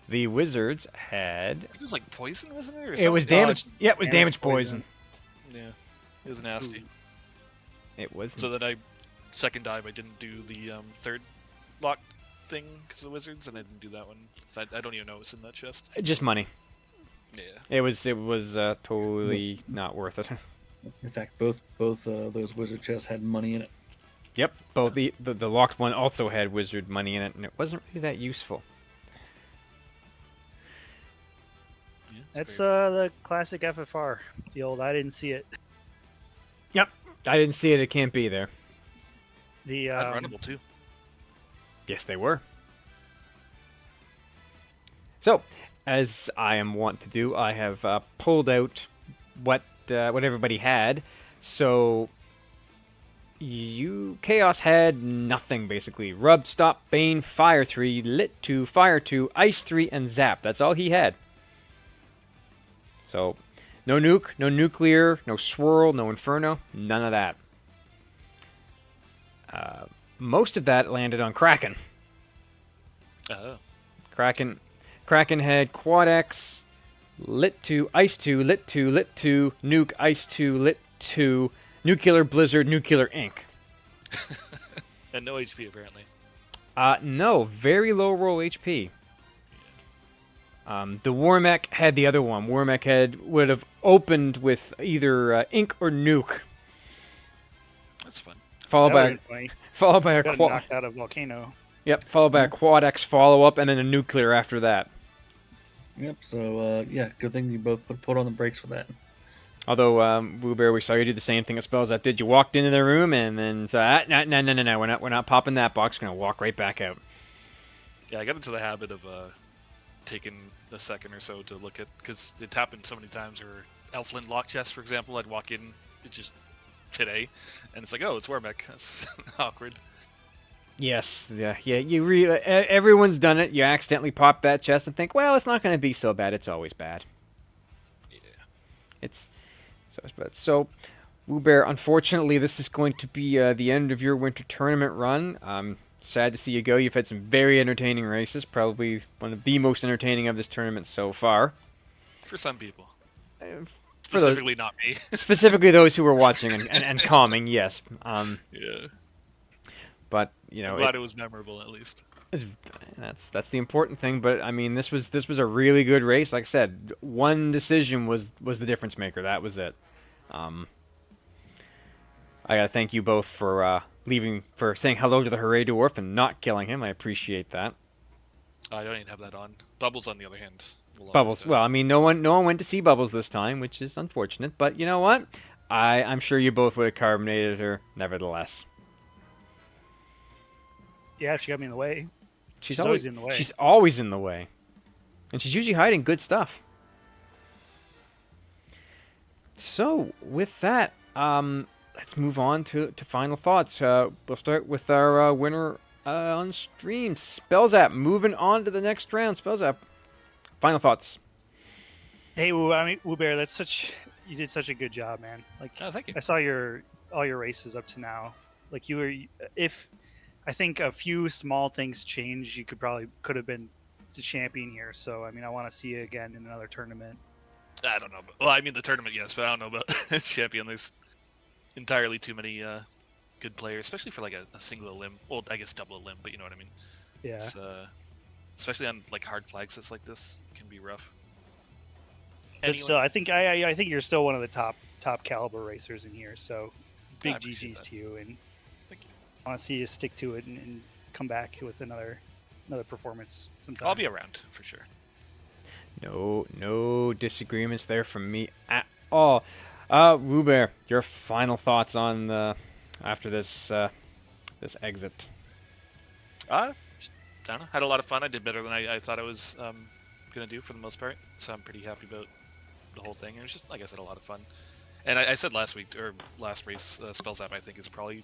S2: The wizards had...
S4: It was like poison, wasn't it? Or
S2: It was
S4: something?
S2: damage. Yeah, it was damage poison.
S4: Yeah, it was nasty.
S2: It was.
S4: So that second dive, I didn't do the third lock thing because of the wizards, and I didn't do that one. So I don't even know what's in that chest.
S2: Just money.
S4: Yeah.
S2: It was totally not worth it.
S1: In fact, both those wizard chests had money in it.
S2: Yep, both the locked one also had wizard money in it, and it wasn't really that useful.
S4: Yeah,
S3: That's
S4: very-
S3: the classic FFR. The old I didn't see it.
S2: Yep, I didn't see it. It can't be there.
S3: The
S4: unrunnable too.
S2: Yes, they were. So, as I am wont to do, I have pulled out what everybody had. So, Chaos had nothing, basically. Rub, Stop, Bane, Fire 3, Lit 2, Fire 2, Ice 3, and Zap. That's all he had. So, no Nuke, no Nuclear, no Swirl, no Inferno, none of that. Most of that landed on Kraken.
S4: Oh.
S2: Kraken had Quad X, Lit 2, Ice 2, Lit 2, Lit 2, Nuke, Ice 2, Lit 2, Nuclear Blizzard, Nuclear Ink.
S4: And no HP apparently.
S2: No, very low roll HP. The Warmech had the other one. Warmech would have opened with either Ink or Nuke.
S4: That's fun.
S2: Followed by a
S3: got
S2: quad.
S3: knocked out of Volcano.
S2: Yep, followed by a Quad X follow up, and then a Nuclear after that.
S1: Yep. So yeah, good thing you both put on the brakes for that.
S2: Although, Wewbear, we saw you do the same thing that Spellzapp did. You walked into the room and then said, no, we're not popping that box. We're gonna walk right back out.
S4: Yeah, I got into the habit of taking a second or so to look at, because it happened so many times. Or Elfland lock chest, for example, I'd walk in, it's just today, and it's like, oh, it's Warmech. That's awkward.
S2: Yes, yeah. Everyone's done it. You accidentally pop that chest and think, well, it's not going to be so bad. It's always bad.
S4: Yeah.
S2: It's always bad. So, Wewbear, unfortunately, this is going to be the end of your winter tournament run. Sad to see you go. You've had some very entertaining races. Probably one of the most entertaining of this tournament so far.
S4: For some people.
S2: For
S4: Specifically not me.
S2: Specifically those who were watching and calming, yes.
S4: Yeah.
S2: But you know,
S4: I'm glad it was memorable at least.
S2: That's the important thing. But I mean, this was a really good race. Like I said, one decision was the difference maker. That was it. I gotta thank you both for saying hello to the Hooray Dwarf and not killing him. I appreciate that.
S4: I don't even have that on. Bubbles, on the other hand.
S2: Bubbles. Well, I mean, no one went to see Bubbles this time, which is unfortunate. But you know what? I'm sure you both would have carbonated her nevertheless.
S3: Yeah, she got me in the way.
S2: She's
S3: always in the way.
S2: She's always in the way. And she's usually hiding good stuff. So, with that, let's move on to final thoughts. We'll start with our winner on stream, Spellzapp. Moving on to the next round, Spellzapp. Final thoughts.
S3: Hey, Wewbear, you did such a good job, man. Like,
S4: Oh, thank you.
S3: I saw all your races up to now. Like, if I think a few small things changed, you could have been the champion here. So, I mean, I want to see you again in another tournament.
S4: I don't know. Well, I mean the tournament, yes, but I don't know about champion. There's entirely too many good players, especially for like a single limb. Well, I guess double limb, but you know what I mean.
S3: Yeah.
S4: It's, especially on like hard flag sets like this, it can be rough.
S3: But still, I think you're still one of the top caliber racers in here. So, big GGs to you, and
S4: thank you.
S3: I want to see you stick to it and come back with another performance sometime.
S4: I'll be around for sure.
S2: No disagreements there from me at all. Wewbear, your final thoughts on after this exit?
S4: I don't know. Had a lot of fun. I did better than I thought I was gonna do for the most part. So I'm pretty happy about the whole thing. It was just, like I said, a lot of fun. And I said last race, Spellzapp I think is probably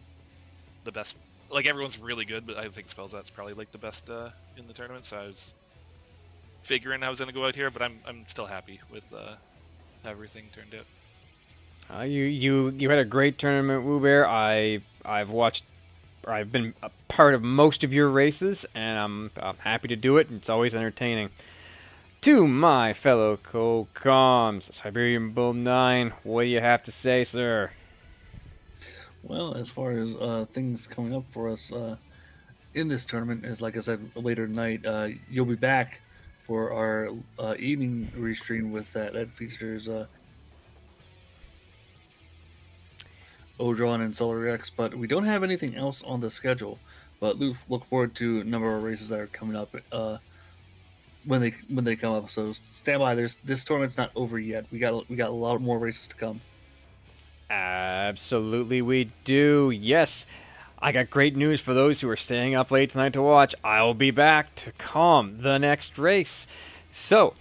S4: the best. Like everyone's really good, but I think Spellzapp's probably like the best in the tournament. So I was figuring I was gonna go out here, but I'm still happy with how everything turned out.
S2: You had a great tournament, Wewbear. I've been a part of most of your races, and I'm happy to do it. It's always entertaining. To my fellow co-coms, Siberian Bull 9, what do you have to say, sir?
S1: Well, as far as things coming up for us in this tournament, is like I said later tonight, you'll be back for our evening restream with that features Odron and Solar X, but we don't have anything else on the schedule. But look forward to a number of races that are coming up when they come up. So stand by. This tournament's not over yet. We got a lot more races to come.
S2: Absolutely, we do. Yes, I got great news for those who are staying up late tonight to watch. I'll be back to calm the next race. So,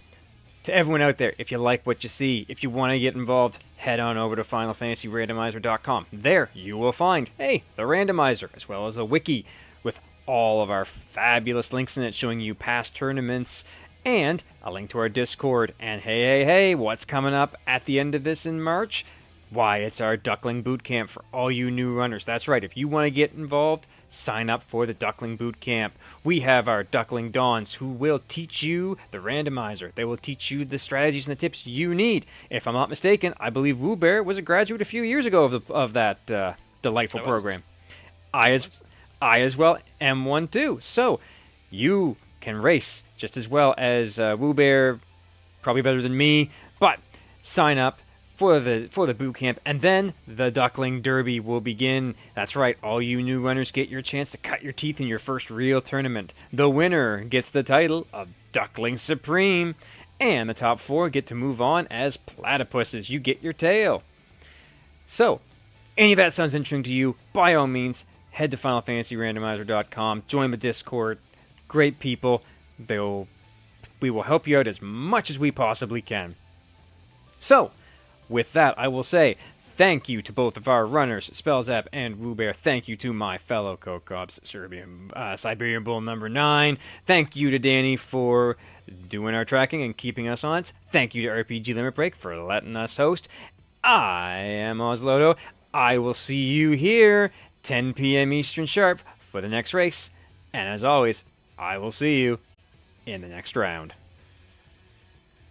S2: to everyone out there, if you like what you see, if you want to get involved, head on over to FinalFantasyRandomizer.com. There you will find, the randomizer, as well as a wiki with all of our fabulous links in it showing you past tournaments, and a link to our Discord. And hey, what's coming up at the end of this in March? Why, it's our Duckling Bootcamp for all you new runners. That's right, if you want to get involved, sign up for the Duckling Bootcamp. We have our Duckling Dons who will teach you the randomizer. They will teach you the strategies and the tips you need. If I'm not mistaken, I believe Wewbear was a graduate a few years ago of that delightful program. I as well am one too. So you can race just as well as Wewbear, probably better than me, but sign up for the boot camp, and then the Duckling Derby will begin. That's right, all you new runners get your chance to cut your teeth in your first real tournament. The winner gets the title of Duckling Supreme, and the top 4 get to move on as platypuses. You get your tail. So, any of that sounds interesting to you, by all means, head to FinalFantasyRandomizer.com, join the Discord. Great people. We will help you out as much as we possibly can. So, with that, I will say thank you to both of our runners, Spellzapp and Wewbear. Thank you to my fellow co-cops, Siberian Bull number 9. Thank you to Danny for doing our tracking and keeping us on it. Thank you to RPG Limit Break for letting us host. I am Ozloto. I will see you here 10 p.m. Eastern Sharp for the next race. And as always, I will see you in the next round.